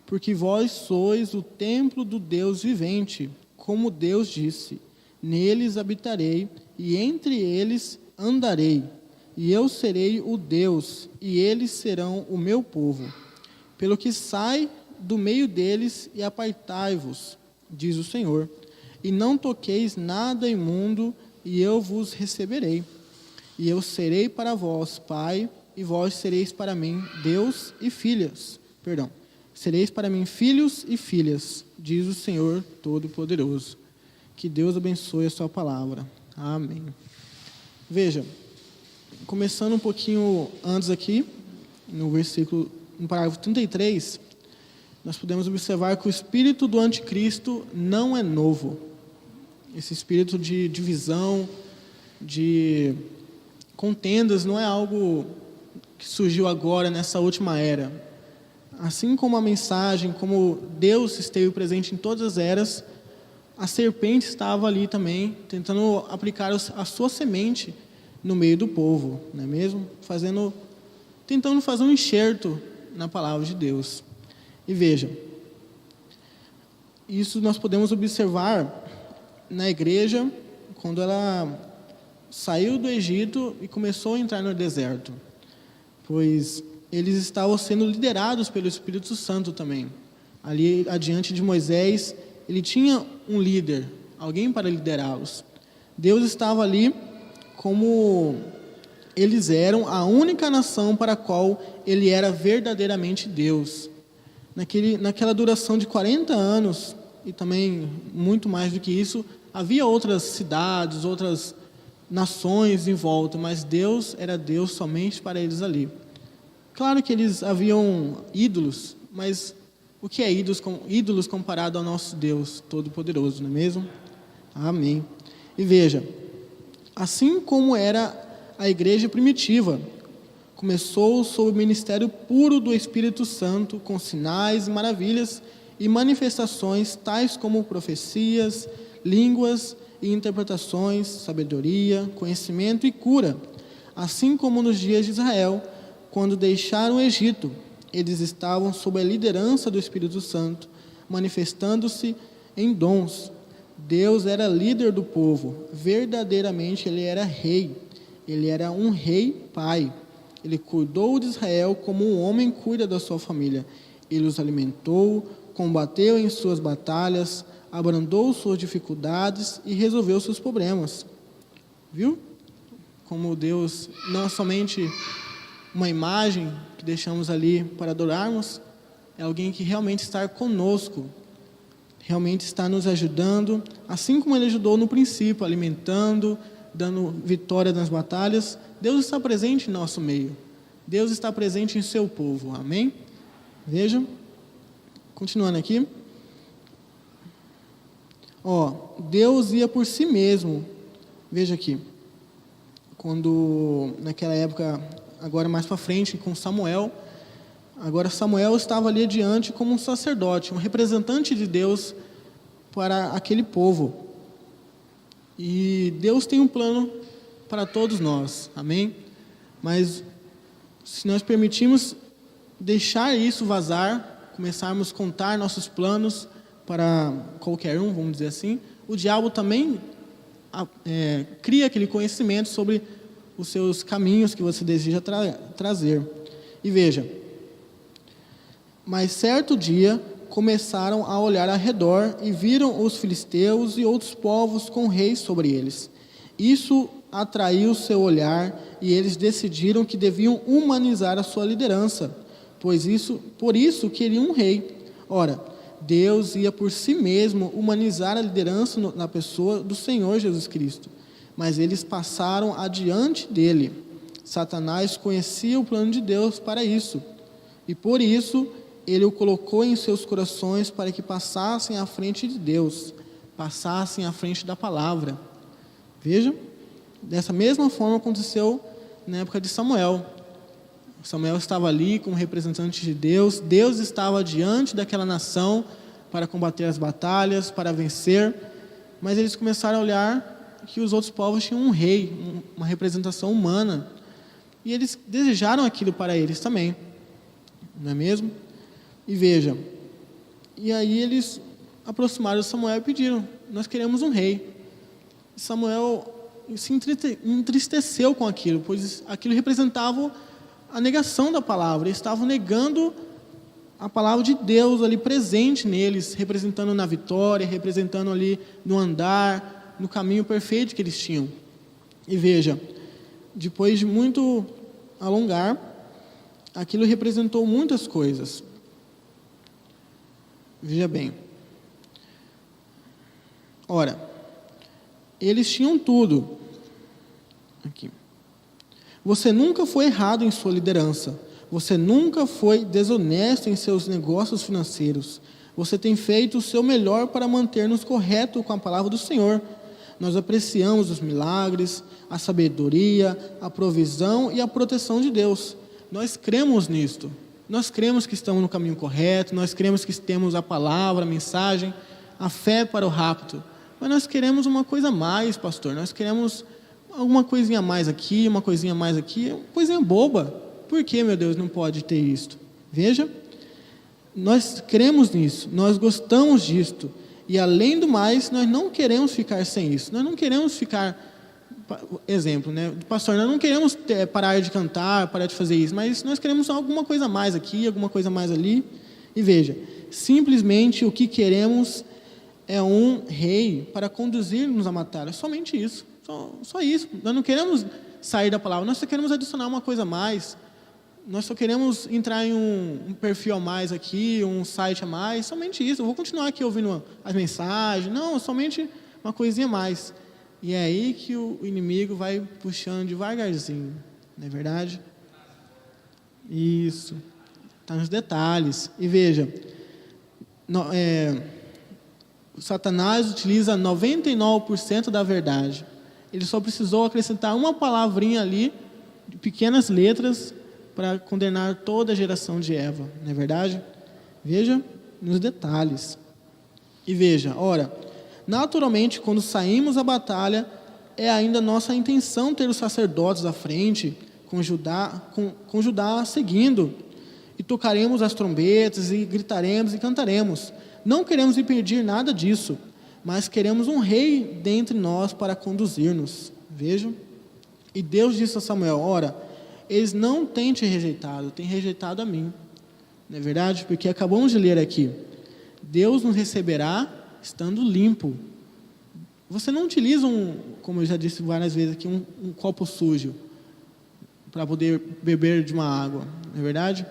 Porque vós sois o templo do Deus vivente, como Deus disse, neles habitarei e entre eles andarei, e eu serei o Deus, e eles serão o meu povo. Pelo que sai do meio deles e apartai-vos, diz o Senhor, e não toqueis nada imundo, e eu vos receberei. E eu serei para vós pai, e vós sereis para mim Deus e filhas. Perdão. Sereis para mim filhos e filhas, diz o Senhor Todo-Poderoso. Que Deus abençoe a sua palavra. Amém. Veja, começando um pouquinho antes aqui, no parágrafo 33, nós podemos observar que o espírito do anticristo não é novo. Esse espírito de divisão, de contendas, não é algo que surgiu agora, nessa última era. Assim como a mensagem, como Deus esteve presente em todas as eras, a serpente estava ali também, tentando aplicar a sua semente no meio do povo, não é mesmo? Tentando fazer um enxerto na palavra de Deus. E veja, isso nós podemos observar na igreja, quando ela saiu do Egito e começou a entrar no deserto, pois eles estavam sendo liderados pelo Espírito Santo também. Ali adiante de Moisés, ele tinha um líder, alguém para liderá-los. Deus estava ali como eles eram a única nação para a qual ele era verdadeiramente Deus. Naquela duração de 40 anos, e também muito mais do que isso, havia outras cidades, outras nações em volta, mas Deus era Deus somente para eles ali. Claro que eles haviam ídolos, mas o que é ídolos comparado ao nosso Deus Todo-Poderoso, não é mesmo? Amém. E veja, assim como era a igreja primitiva, começou sob o ministério puro do Espírito Santo, com sinais, maravilhas e manifestações, tais como profecias, línguas e interpretações, sabedoria, conhecimento e cura, assim como nos dias de Israel, quando deixaram o Egito, eles estavam sob a liderança do Espírito Santo, manifestando-se em dons. Deus era líder do povo, verdadeiramente ele era rei, ele era um rei pai. Ele cuidou de Israel como um homem cuida da sua família. Ele os alimentou, combateu em suas batalhas, abrandou suas dificuldades e resolveu seus problemas. Viu? Como Deus não é somente uma imagem que deixamos ali para adorarmos, é alguém que realmente está conosco, realmente está nos ajudando, assim como ele ajudou no princípio, alimentando, dando vitória nas batalhas. Deus está presente em nosso meio. Deus está presente em seu povo. Amém? Veja, continuando aqui. Deus ia por si mesmo. Veja aqui. Quando, naquela época, agora mais para frente, com Samuel, agora Samuel estava ali adiante como um sacerdote, um representante de Deus para aquele povo. E Deus tem um plano para todos nós, amém? Mas se nós permitirmos deixar isso vazar, começarmos a contar nossos planos para qualquer um, vamos dizer assim, o diabo também cria aquele conhecimento sobre os seus caminhos que você deseja trazer. E veja, mas certo dia começaram a olhar ao redor e viram os filisteus e outros povos com reis sobre eles. Isso atraiu seu olhar e eles decidiram que deviam humanizar a sua liderança, Por isso queria um rei. Ora, Deus ia por si mesmo humanizar a liderança na pessoa do Senhor Jesus Cristo. Mas eles passaram adiante dele. Satanás conhecia o plano de Deus para isso. E por isso, ele o colocou em seus corações para que passassem à frente de Deus, passassem à frente da palavra. Veja, dessa mesma forma aconteceu na época de Samuel. Samuel estava ali como representante de Deus. Deus estava diante daquela nação para combater as batalhas, para vencer. Mas eles começaram a olhar que os outros povos tinham um rei, uma representação humana. E eles desejaram aquilo para eles também. Não é mesmo? E veja, e aí eles aproximaram de Samuel e pediram: nós queremos um rei. E Samuel se entristeceu com aquilo, pois aquilo representava a negação da palavra. Eles estavam negando a palavra de Deus ali presente neles, representando na vitória, representando ali no andar, no caminho perfeito que eles tinham. E veja, depois de muito alongar, aquilo representou muitas coisas. Veja bem. Ora, eles tinham tudo. Aqui. Você nunca foi errado em sua liderança. Você nunca foi desonesto em seus negócios financeiros. Você tem feito o seu melhor para manter-nos corretos com a palavra do Senhor. Nós apreciamos os milagres, a sabedoria, a provisão e a proteção de Deus. Nós cremos nisto. Nós cremos que estamos no caminho correto. Nós cremos que temos a palavra, a mensagem, a fé para o rapto. Mas nós queremos uma coisa a mais, pastor. Nós queremos alguma coisinha a mais aqui, uma coisinha a mais aqui, uma coisinha boba. Por que, meu Deus, não pode ter isto? Veja, nós cremos nisso, nós gostamos disto. E além do mais, nós não queremos ficar sem isso. Nós não queremos ficar, exemplo, né? Pastor, nós não queremos parar de cantar, parar de fazer isso, mas nós queremos alguma coisa a mais aqui, alguma coisa a mais ali. E veja, simplesmente o que queremos é um rei para conduzir-nos à batalha. Somente isso. Só isso. Nós não queremos sair da palavra, nós só queremos adicionar uma coisa a mais. Nós só queremos entrar em um perfil a mais aqui, um site a mais. Somente isso. Eu vou continuar aqui ouvindo as mensagens. Não, somente uma coisinha a mais. E é aí que o inimigo vai puxando devagarzinho. Não é verdade? Isso. Está nos detalhes. E veja, Satanás utiliza 99% da verdade. Ele só precisou acrescentar uma palavrinha ali, de pequenas letras, para condenar toda a geração de Eva. Não é verdade? Veja nos detalhes. E veja, ora, naturalmente, quando saímos à batalha, é ainda nossa intenção ter os sacerdotes à frente, com Judá seguindo, e tocaremos as trombetas, e gritaremos e cantaremos. Não queremos impedir nada disso, mas queremos um rei dentre nós para conduzir-nos. Vejam. E Deus disse a Samuel: ora, eles não têm te rejeitado, têm rejeitado a mim. Não é verdade? Porque acabamos de ler aqui: Deus nos receberá estando limpo. Você não utiliza como eu já disse várias vezes aqui, um copo sujo para poder beber de uma água. Não é verdade?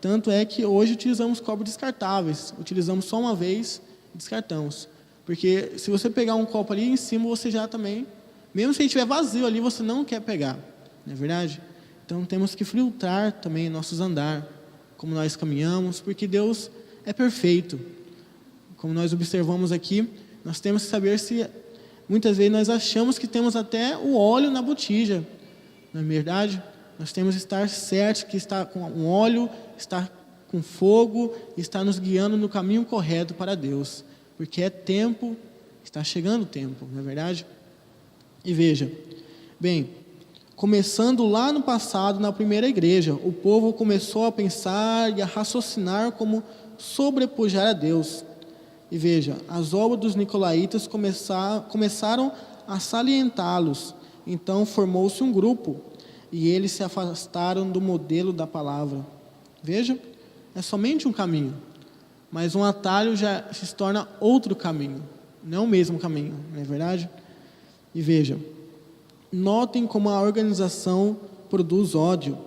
Tanto é que hoje utilizamos copos descartáveis. Utilizamos só uma vez e descartamos. Porque se você pegar um copo ali em cima, você já também, mesmo se ele estiver vazio ali, você não quer pegar. Não é verdade? Então temos que filtrar também nossos andar, como nós caminhamos, porque Deus é perfeito. Como nós observamos aqui, nós temos que saber se, muitas vezes nós achamos que temos até o óleo na botija. Não é verdade? Nós temos que estar certos que está com um óleo, está com fogo, está nos guiando no caminho correto para Deus. Porque é tempo, está chegando o tempo, não é verdade? E veja, bem, começando lá no passado, na primeira igreja, o povo começou a pensar e a raciocinar como sobrepujar a Deus. E veja, as obras dos nicolaítas começaram a salientá-los. Então formou-se um grupo, e eles se afastaram do modelo da palavra. Veja, é somente um caminho, mas um atalho já se torna outro caminho, não o mesmo caminho, não é verdade? E veja, notem como a organização produz ódio,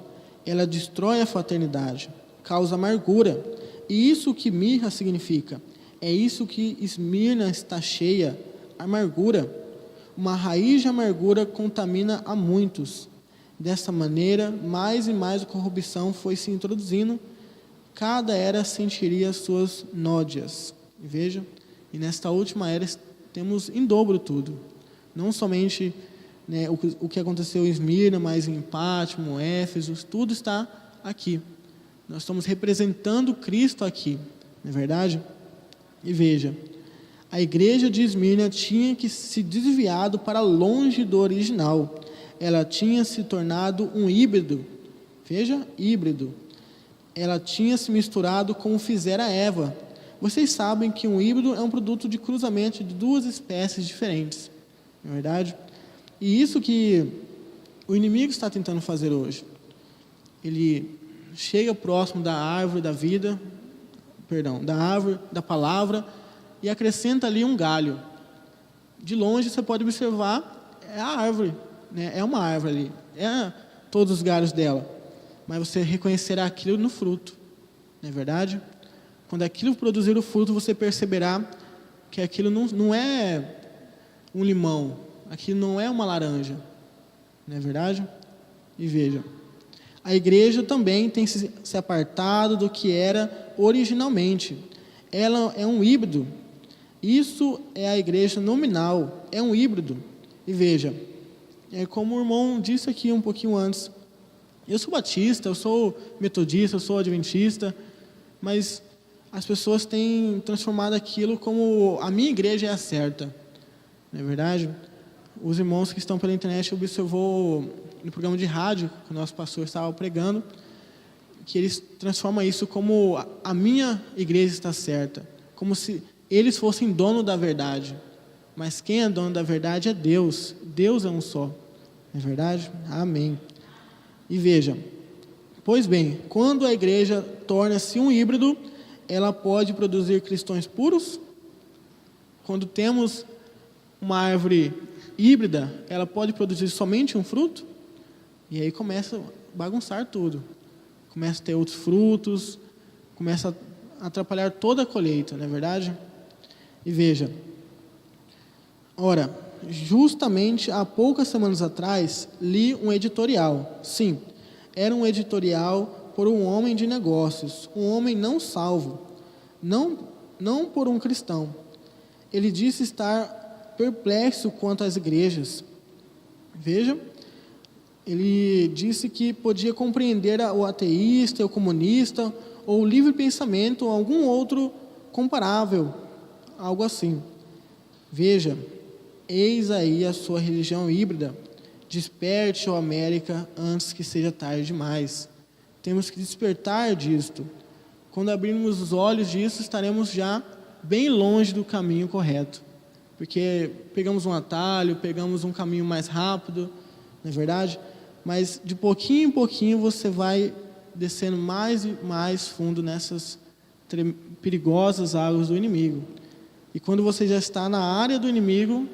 ela destrói a fraternidade. causa amargura. E isso que mirra significa. É isso que Esmirna está cheia, amargura. Uma raiz de amargura contamina a muitos. Dessa maneira, mais e mais a corrupção foi se introduzindo. Cada era sentiria suas nódias. Veja, e nesta última era temos em dobro tudo. Não somente, né, o que aconteceu em Esmirna, mas em Pátimo, Éfeso, tudo está aqui. Nós estamos representando Cristo aqui, não é verdade? E veja, a igreja de Esmirna tinha que se desviado para longe do original. Ela tinha se tornado um híbrido. Veja, híbrido. Ela tinha se misturado como fizera Eva. Vocês sabem que um híbrido é um produto de cruzamento de duas espécies diferentes, não é verdade? E isso que o inimigo está tentando fazer hoje. Ele chega próximo da árvore da vida, da árvore da palavra, e acrescenta ali um galho. De longe você pode observar, é a árvore, né? É uma árvore ali, é todos os galhos dela, mas você reconhecerá aquilo no fruto, não é verdade? Quando aquilo produzir o fruto, você perceberá que aquilo não é um limão, aquilo não é uma laranja, não é verdade? E veja, a igreja também tem se apartado do que era originalmente. Ela é um híbrido. Isso é a igreja nominal, é um híbrido. E veja, é como o irmão disse aqui um pouquinho antes, eu sou batista, eu sou metodista, eu sou adventista, mas as pessoas têm transformado aquilo como a minha igreja é a certa, não é verdade? Os irmãos que estão pela internet observou no programa de rádio que o nosso pastor estava pregando, que eles transformam isso como a minha igreja está certa, como se eles fossem dono da verdade. Mas quem é dono da verdade é Deus. Deus é um só. Não é verdade? Amém. E veja, pois bem, quando a igreja torna-se um híbrido, ela pode produzir cristãos puros. Quando temos uma árvore híbrida, ela pode produzir somente um fruto. E aí começa a bagunçar tudo. Começa a ter outros frutos, começa a atrapalhar toda a colheita, não é verdade? E veja, ora, justamente há poucas semanas atrás, li um editorial. Sim, era um editorial por um homem de negócios, um homem não salvo, não por um cristão. Ele disse estar perplexo quanto às igrejas. Veja, ele disse que podia compreender o ateísta, o comunista, ou o livre pensamento, ou algum outro comparável, algo assim. Veja, eis aí a sua religião híbrida. Desperte, ó América, antes que seja tarde demais. Temos que despertar disto. Quando abrirmos os olhos disso, estaremos já bem longe do caminho correto. Porque pegamos um atalho, pegamos um caminho mais rápido, não é verdade? Mas de pouquinho em pouquinho você vai descendo mais e mais fundo nessas perigosas águas do inimigo. E quando você já está na área do inimigo,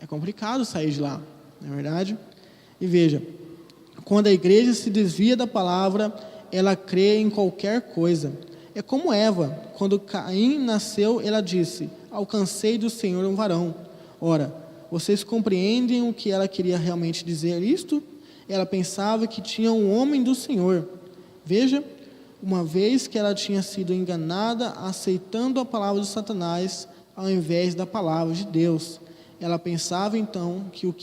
é complicado sair de lá, não é verdade? E veja, quando a igreja se desvia da palavra, ela crê em qualquer coisa. É como Eva, quando Caim nasceu, ela disse: alcancei do Senhor um varão. Ora, vocês compreendem o que ela queria realmente dizer isto? Ela pensava que tinha um homem do Senhor. Veja, uma vez que ela tinha sido enganada, aceitando a palavra de Satanás ao invés da palavra de Deus. Ela pensava então que o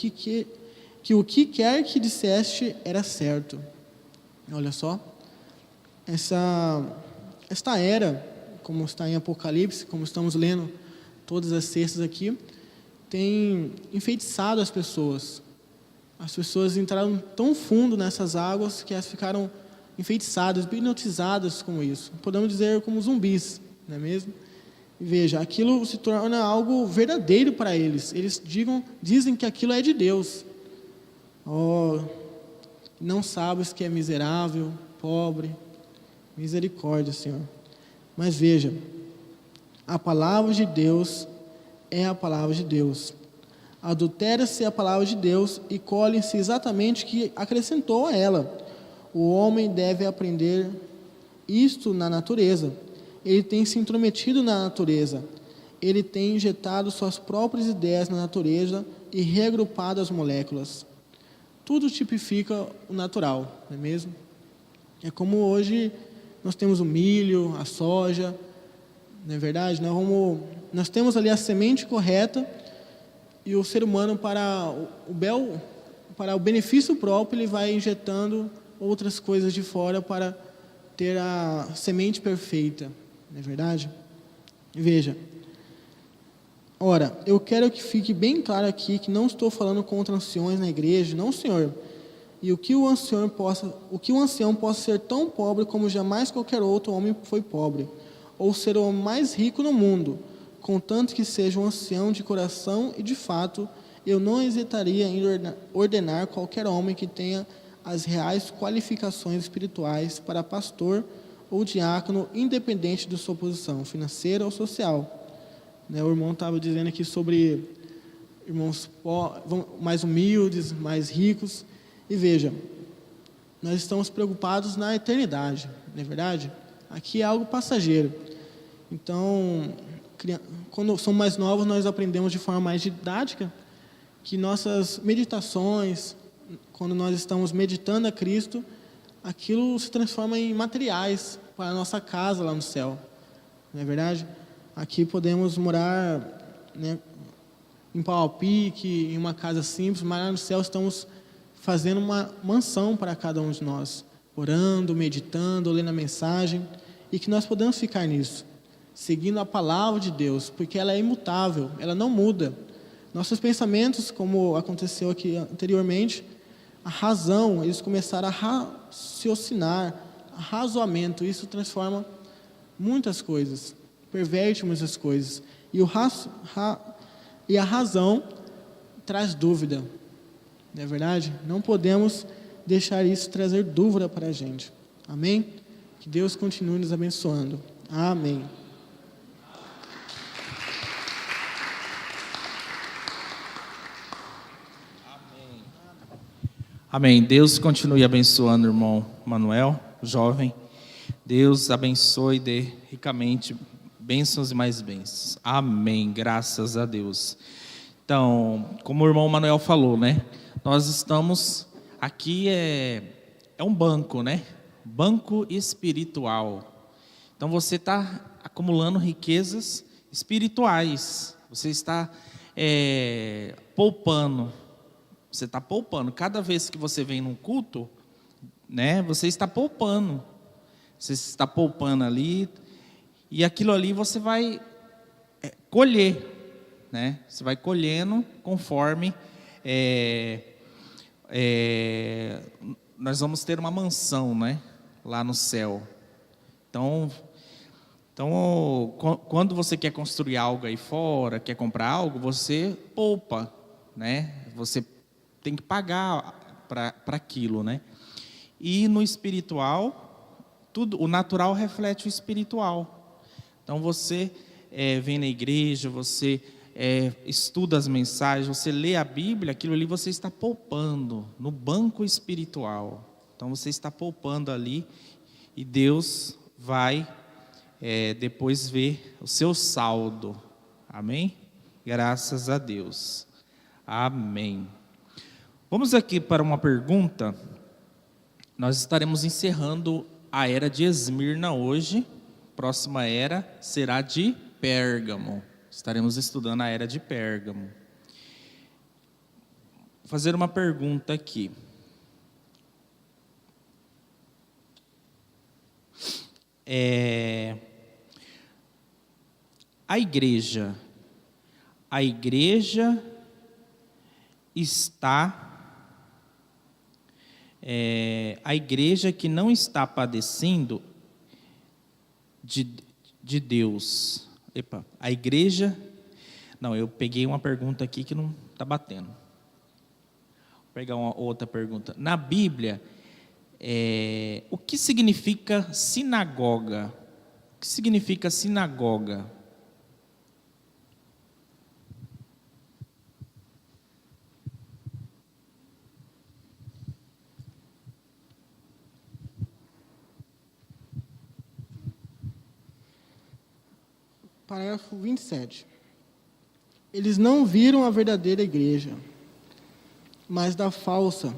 que quer que disseste era certo. Olha só, esta era, como está em Apocalipse, como estamos lendo todas as sextas aqui, tem enfeitiçado as pessoas. As pessoas entraram tão fundo nessas águas que elas ficaram enfeitiçadas, hipnotizadas com isso. Podemos dizer como zumbis, não é mesmo? E veja, aquilo se torna algo verdadeiro para eles. Eles dizem que aquilo é de Deus. Oh, não sabes que é miserável, pobre. Misericórdia, Senhor. Mas veja, a palavra de Deus é a palavra de Deus. Adultera-se a palavra de Deus e colhe-se exatamente o que acrescentou a ela. O homem deve aprender isto na natureza. Ele tem se intrometido na natureza. Ele tem injetado suas próprias ideias na natureza e reagrupado as moléculas. Tudo tipifica o natural, não é mesmo? É como hoje nós temos o milho, a soja, não é verdade? Nós temos ali a semente correta e o ser humano, para o benefício próprio, ele vai injetando outras coisas de fora para ter a semente perfeita, não é verdade? Veja, ora, eu quero que fique bem claro aqui que não estou falando contra anciões na igreja, não, senhor. E que o ancião possa ser tão pobre como jamais qualquer outro homem foi pobre, ou ser o homem mais rico no mundo, contanto que seja um ancião de coração e de fato, eu não hesitaria em ordenar qualquer homem que tenha as reais qualificações espirituais para pastor ou diácono, independente de sua posição financeira ou social. O irmão estava dizendo aqui sobre irmãos mais humildes, mais ricos. E veja, nós estamos preocupados na eternidade, não é verdade? Aqui é algo passageiro. Então, quando somos mais novos, nós aprendemos de forma mais didática que nossas meditações, quando nós estamos meditando a Cristo, aquilo se transforma em materiais para a nossa casa lá no céu, não é verdade? Aqui podemos morar, né, em pau a pique, em uma casa simples, mas lá no céu estamos fazendo uma mansão para cada um de nós, orando, meditando, lendo a mensagem, e que nós podemos ficar nisso, seguindo a palavra de Deus, porque ela é imutável, ela não muda. Nossos pensamentos, como aconteceu aqui anteriormente, a razão, eles começaram a raciocinar, razoamento, isso transforma muitas coisas, perverte muitas coisas, e a razão traz dúvida, não é verdade? Não podemos deixar isso trazer dúvida para a gente. Amém? Que Deus continue nos abençoando. Amém. Amém. Deus continue abençoando o irmão Manuel, jovem. Deus abençoe e dê ricamente bênçãos e mais bênçãos. Amém. Graças a Deus. Então, como o irmão Manuel falou, né? Nós estamos aqui, é um banco, né? Banco espiritual. Então você está acumulando riquezas espirituais. Você está poupando. Você está poupando. Cada vez que você vem num culto, né? Você está poupando. Você está poupando ali. E aquilo ali você vai colher, né? Você vai colhendo conforme nós vamos ter uma mansão, né? Lá no céu. Então, quando você quer construir algo aí fora, quer comprar algo, você poupa, né? Você tem que pagar para aquilo, né? E no espiritual, o natural reflete o espiritual. Então você vem na igreja, você estuda as mensagens, você lê a Bíblia, aquilo ali você está poupando no banco espiritual. Então você está poupando ali e Deus vai depois ver o seu saldo. Amém? Graças a Deus. Amém. Vamos aqui para uma pergunta. Nós estaremos encerrando a era de Esmirna hoje. Próxima era será de Pérgamo. Estaremos estudando a era de Pérgamo. Vou fazer uma pergunta aqui. A igreja está... a igreja que não está padecendo de Deus. Epa, a igreja... Não, eu peguei uma pergunta aqui que não está batendo. Vou pegar uma outra pergunta. Na Bíblia, o que significa sinagoga? O que significa sinagoga? parágrafo 27. Eles não viram a verdadeira igreja, mas da falsa,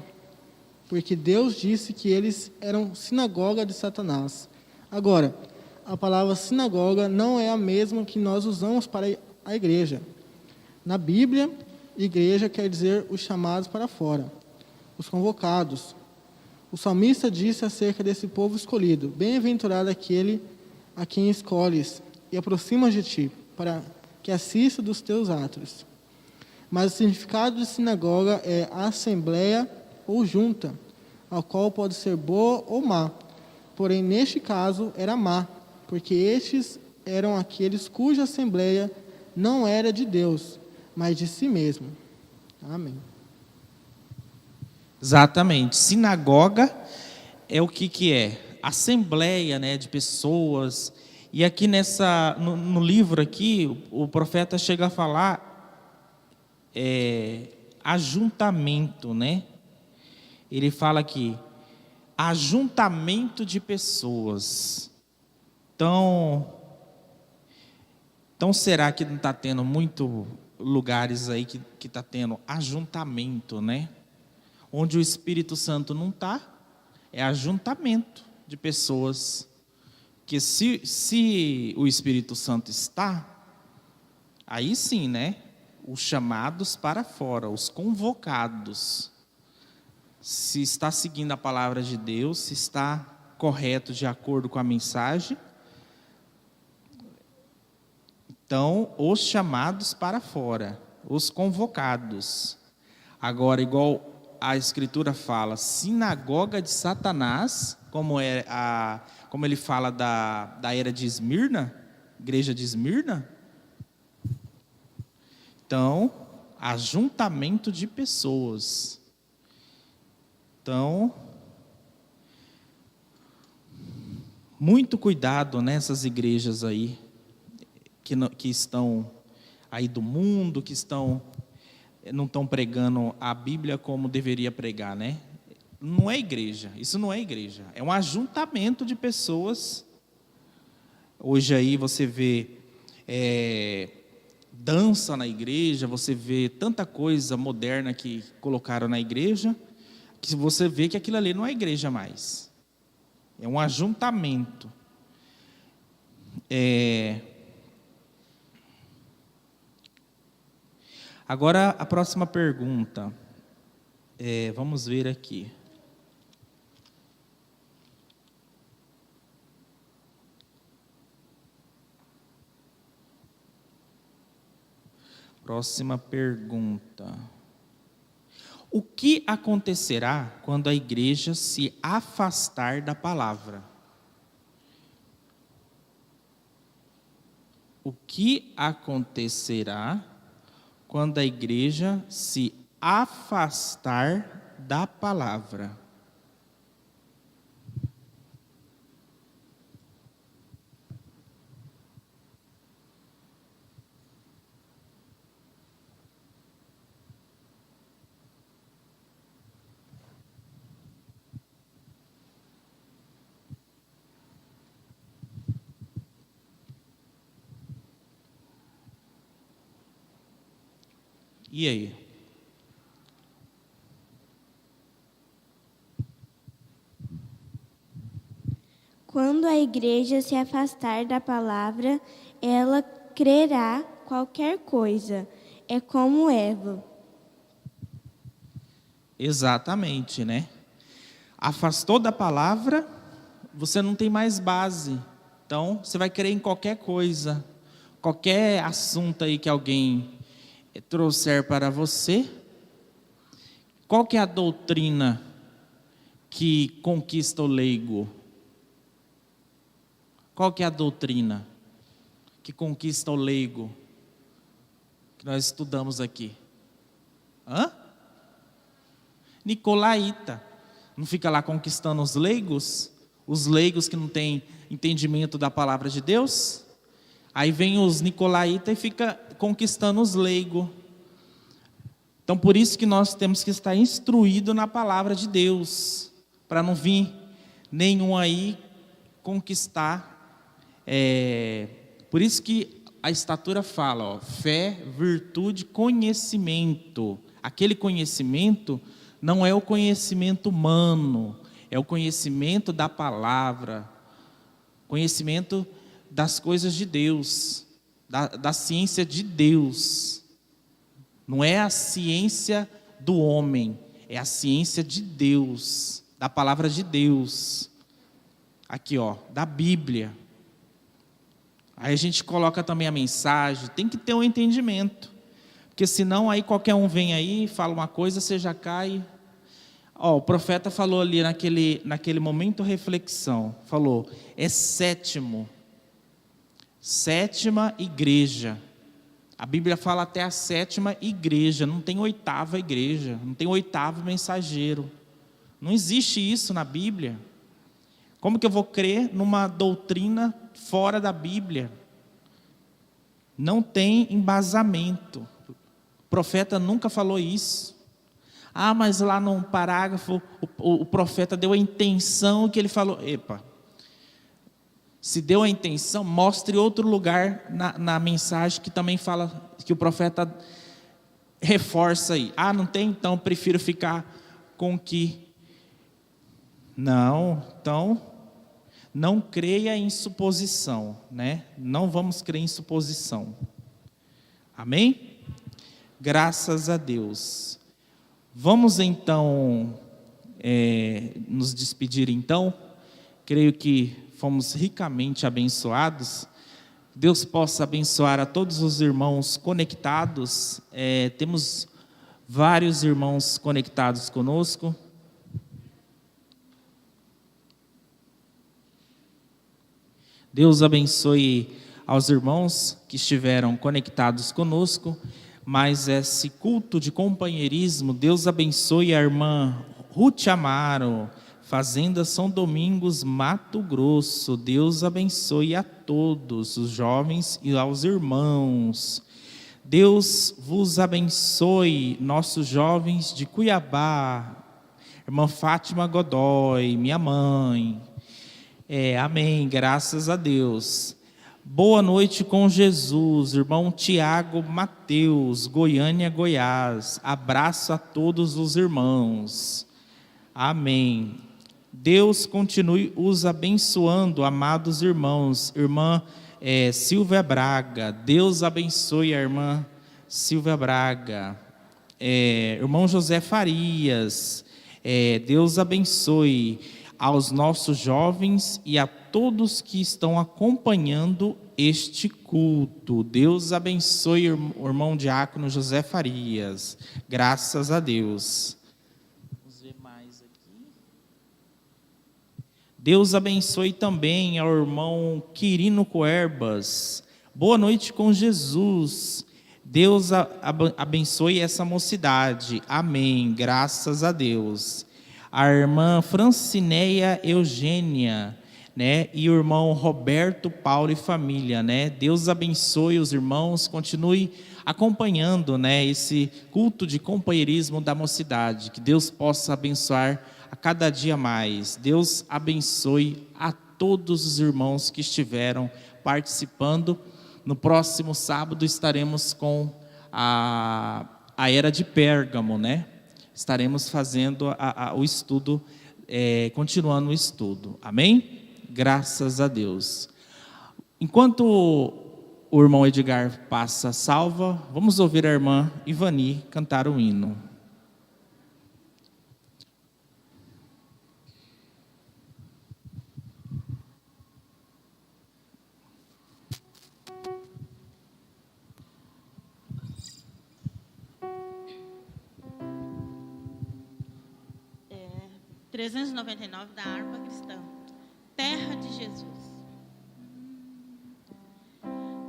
porque Deus disse que eles eram sinagoga de Satanás. Agora, a palavra sinagoga não é a mesma que nós usamos para a igreja. Na Bíblia, igreja quer dizer os chamados para fora, os convocados. O salmista disse acerca desse povo escolhido: bem-aventurado aquele a quem escolhes e aproximas de ti, para que assista dos teus atos. Mas o significado de sinagoga é assembleia ou junta, a qual pode ser boa ou má. Porém, neste caso, era má, porque estes eram aqueles cuja assembleia não era de Deus, mas de si mesmo. Amém. Exatamente. Sinagoga é o que é? Assembleia, né, de pessoas. E aqui no livro aqui, o profeta chega a falar ajuntamento, né? Ele fala aqui, ajuntamento de pessoas. Então será que não está tendo muito lugares aí que está tendo ajuntamento, né? Onde o Espírito Santo não está, é ajuntamento de pessoas. Que se o Espírito Santo está, aí sim, né? Os chamados para fora, os convocados. Se está seguindo a palavra de Deus, se está correto de acordo com a mensagem, então os chamados para fora, os convocados. Agora, igual a Escritura fala, sinagoga de Satanás, como ele fala da era de Esmirna, igreja de Esmirna. Então, ajuntamento de pessoas. Então, muito cuidado nessas igrejas aí, que estão aí do mundo, que não estão pregando a Bíblia como deveria pregar, né? Não é igreja, isso não é igreja, é um ajuntamento de pessoas. Hoje aí você vê dança na igreja, você vê tanta coisa moderna que colocaram na igreja, que você vê que aquilo ali não é igreja mais, é um ajuntamento. Agora a próxima pergunta, vamos ver aqui. Próxima pergunta. O que acontecerá quando a igreja se afastar da palavra? O que acontecerá quando a igreja se afastar da palavra? E aí? Quando a igreja se afastar da palavra, ela crerá qualquer coisa. É como Eva. Exatamente, né? Afastou da palavra, você não tem mais base. Então, você vai crer em qualquer coisa. Qualquer assunto aí que alguém trouxer para você. Qual que é a doutrina que conquista o leigo? Qual que é a doutrina que conquista o leigo? Que nós estudamos aqui. Nicolaíta. Não fica lá conquistando os leigos que não têm entendimento da palavra de Deus? Aí vem os nicolaítas e fica conquistando os leigos. Então, por isso que nós temos que estar instruídos na palavra de Deus, para não vir nenhum aí conquistar. Por isso que a estatura fala, ó, fé, virtude, conhecimento. Aquele conhecimento não é o conhecimento humano, é o conhecimento da palavra, conhecimento das coisas de Deus, da ciência de Deus. Não é a ciência do homem, é a ciência de Deus, da palavra de Deus. Aqui, ó, da Bíblia. Aí a gente coloca também a mensagem, tem que ter um entendimento. Porque senão aí qualquer um vem aí, fala uma coisa, você já cai. Ó, o profeta falou ali naquele momento reflexão, falou, é sétima igreja. A Bíblia fala até a 7ª igreja, não tem 8ª igreja, não tem 8º mensageiro. Não existe isso na Bíblia. Como que eu vou crer numa doutrina fora da Bíblia? Não tem embasamento. O profeta nunca falou isso. Ah, mas lá num parágrafo o profeta deu a intenção que ele falou. Epa, se deu a intenção, mostre outro lugar na mensagem que também fala, que o profeta reforça aí. Ah, não tem? Então prefiro ficar com que... Não, então, não creia em suposição, né? Não vamos crer em suposição. Amém? Graças a Deus. Vamos então nos despedir então. Creio que fomos ricamente abençoados. Deus possa abençoar a todos os irmãos conectados. Temos vários irmãos conectados conosco. Deus abençoe aos irmãos que estiveram conectados conosco, mas esse culto de companheirismo, Deus abençoe a irmã Ruth Amaro, Fazenda São Domingos, Mato Grosso. Deus abençoe a todos os jovens e aos irmãos. Deus vos abençoe, nossos jovens de Cuiabá, irmã Fátima Godoy, minha mãe. Amém, graças a Deus. Boa noite com Jesus, irmão Tiago Mateus, Goiânia, Goiás. Abraço a todos os irmãos. Amém. Deus continue os abençoando, amados irmãos. Irmã Silvia Braga, Deus abençoe a irmã Silvia Braga. Irmão José Farias, Deus abençoe aos nossos jovens e a todos que estão acompanhando este culto. Deus abençoe o irmão diácono José Farias. Graças a Deus. Vamos ver mais aqui. Deus abençoe também ao irmão Quirino Coerbas. Boa noite com Jesus. Deus abençoe essa mocidade. Amém. Graças a Deus. A irmã Francineia Eugênia, né? E o irmão Roberto Paulo e família, né? Deus abençoe os irmãos, continue acompanhando, né, esse culto de companheirismo da mocidade. Que Deus possa abençoar a cada dia mais. Deus abençoe a todos os irmãos que estiveram participando. No próximo sábado estaremos com a Era de Pérgamo, né? Estaremos fazendo o estudo, continuando o estudo. Amém? Graças a Deus. Enquanto o irmão Edgar passa a salva, vamos ouvir a irmã Ivani cantar o hino. É, 399 da harpa cristã. Terra de Jesus.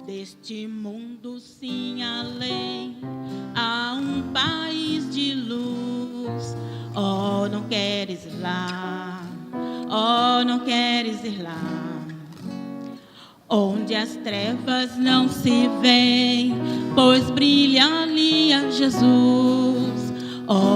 Deste mundo sim além, há um país de luz. Oh, não queres ir lá, oh, não queres ir lá, onde as trevas não se veem, pois brilha ali a Jesus. Oh,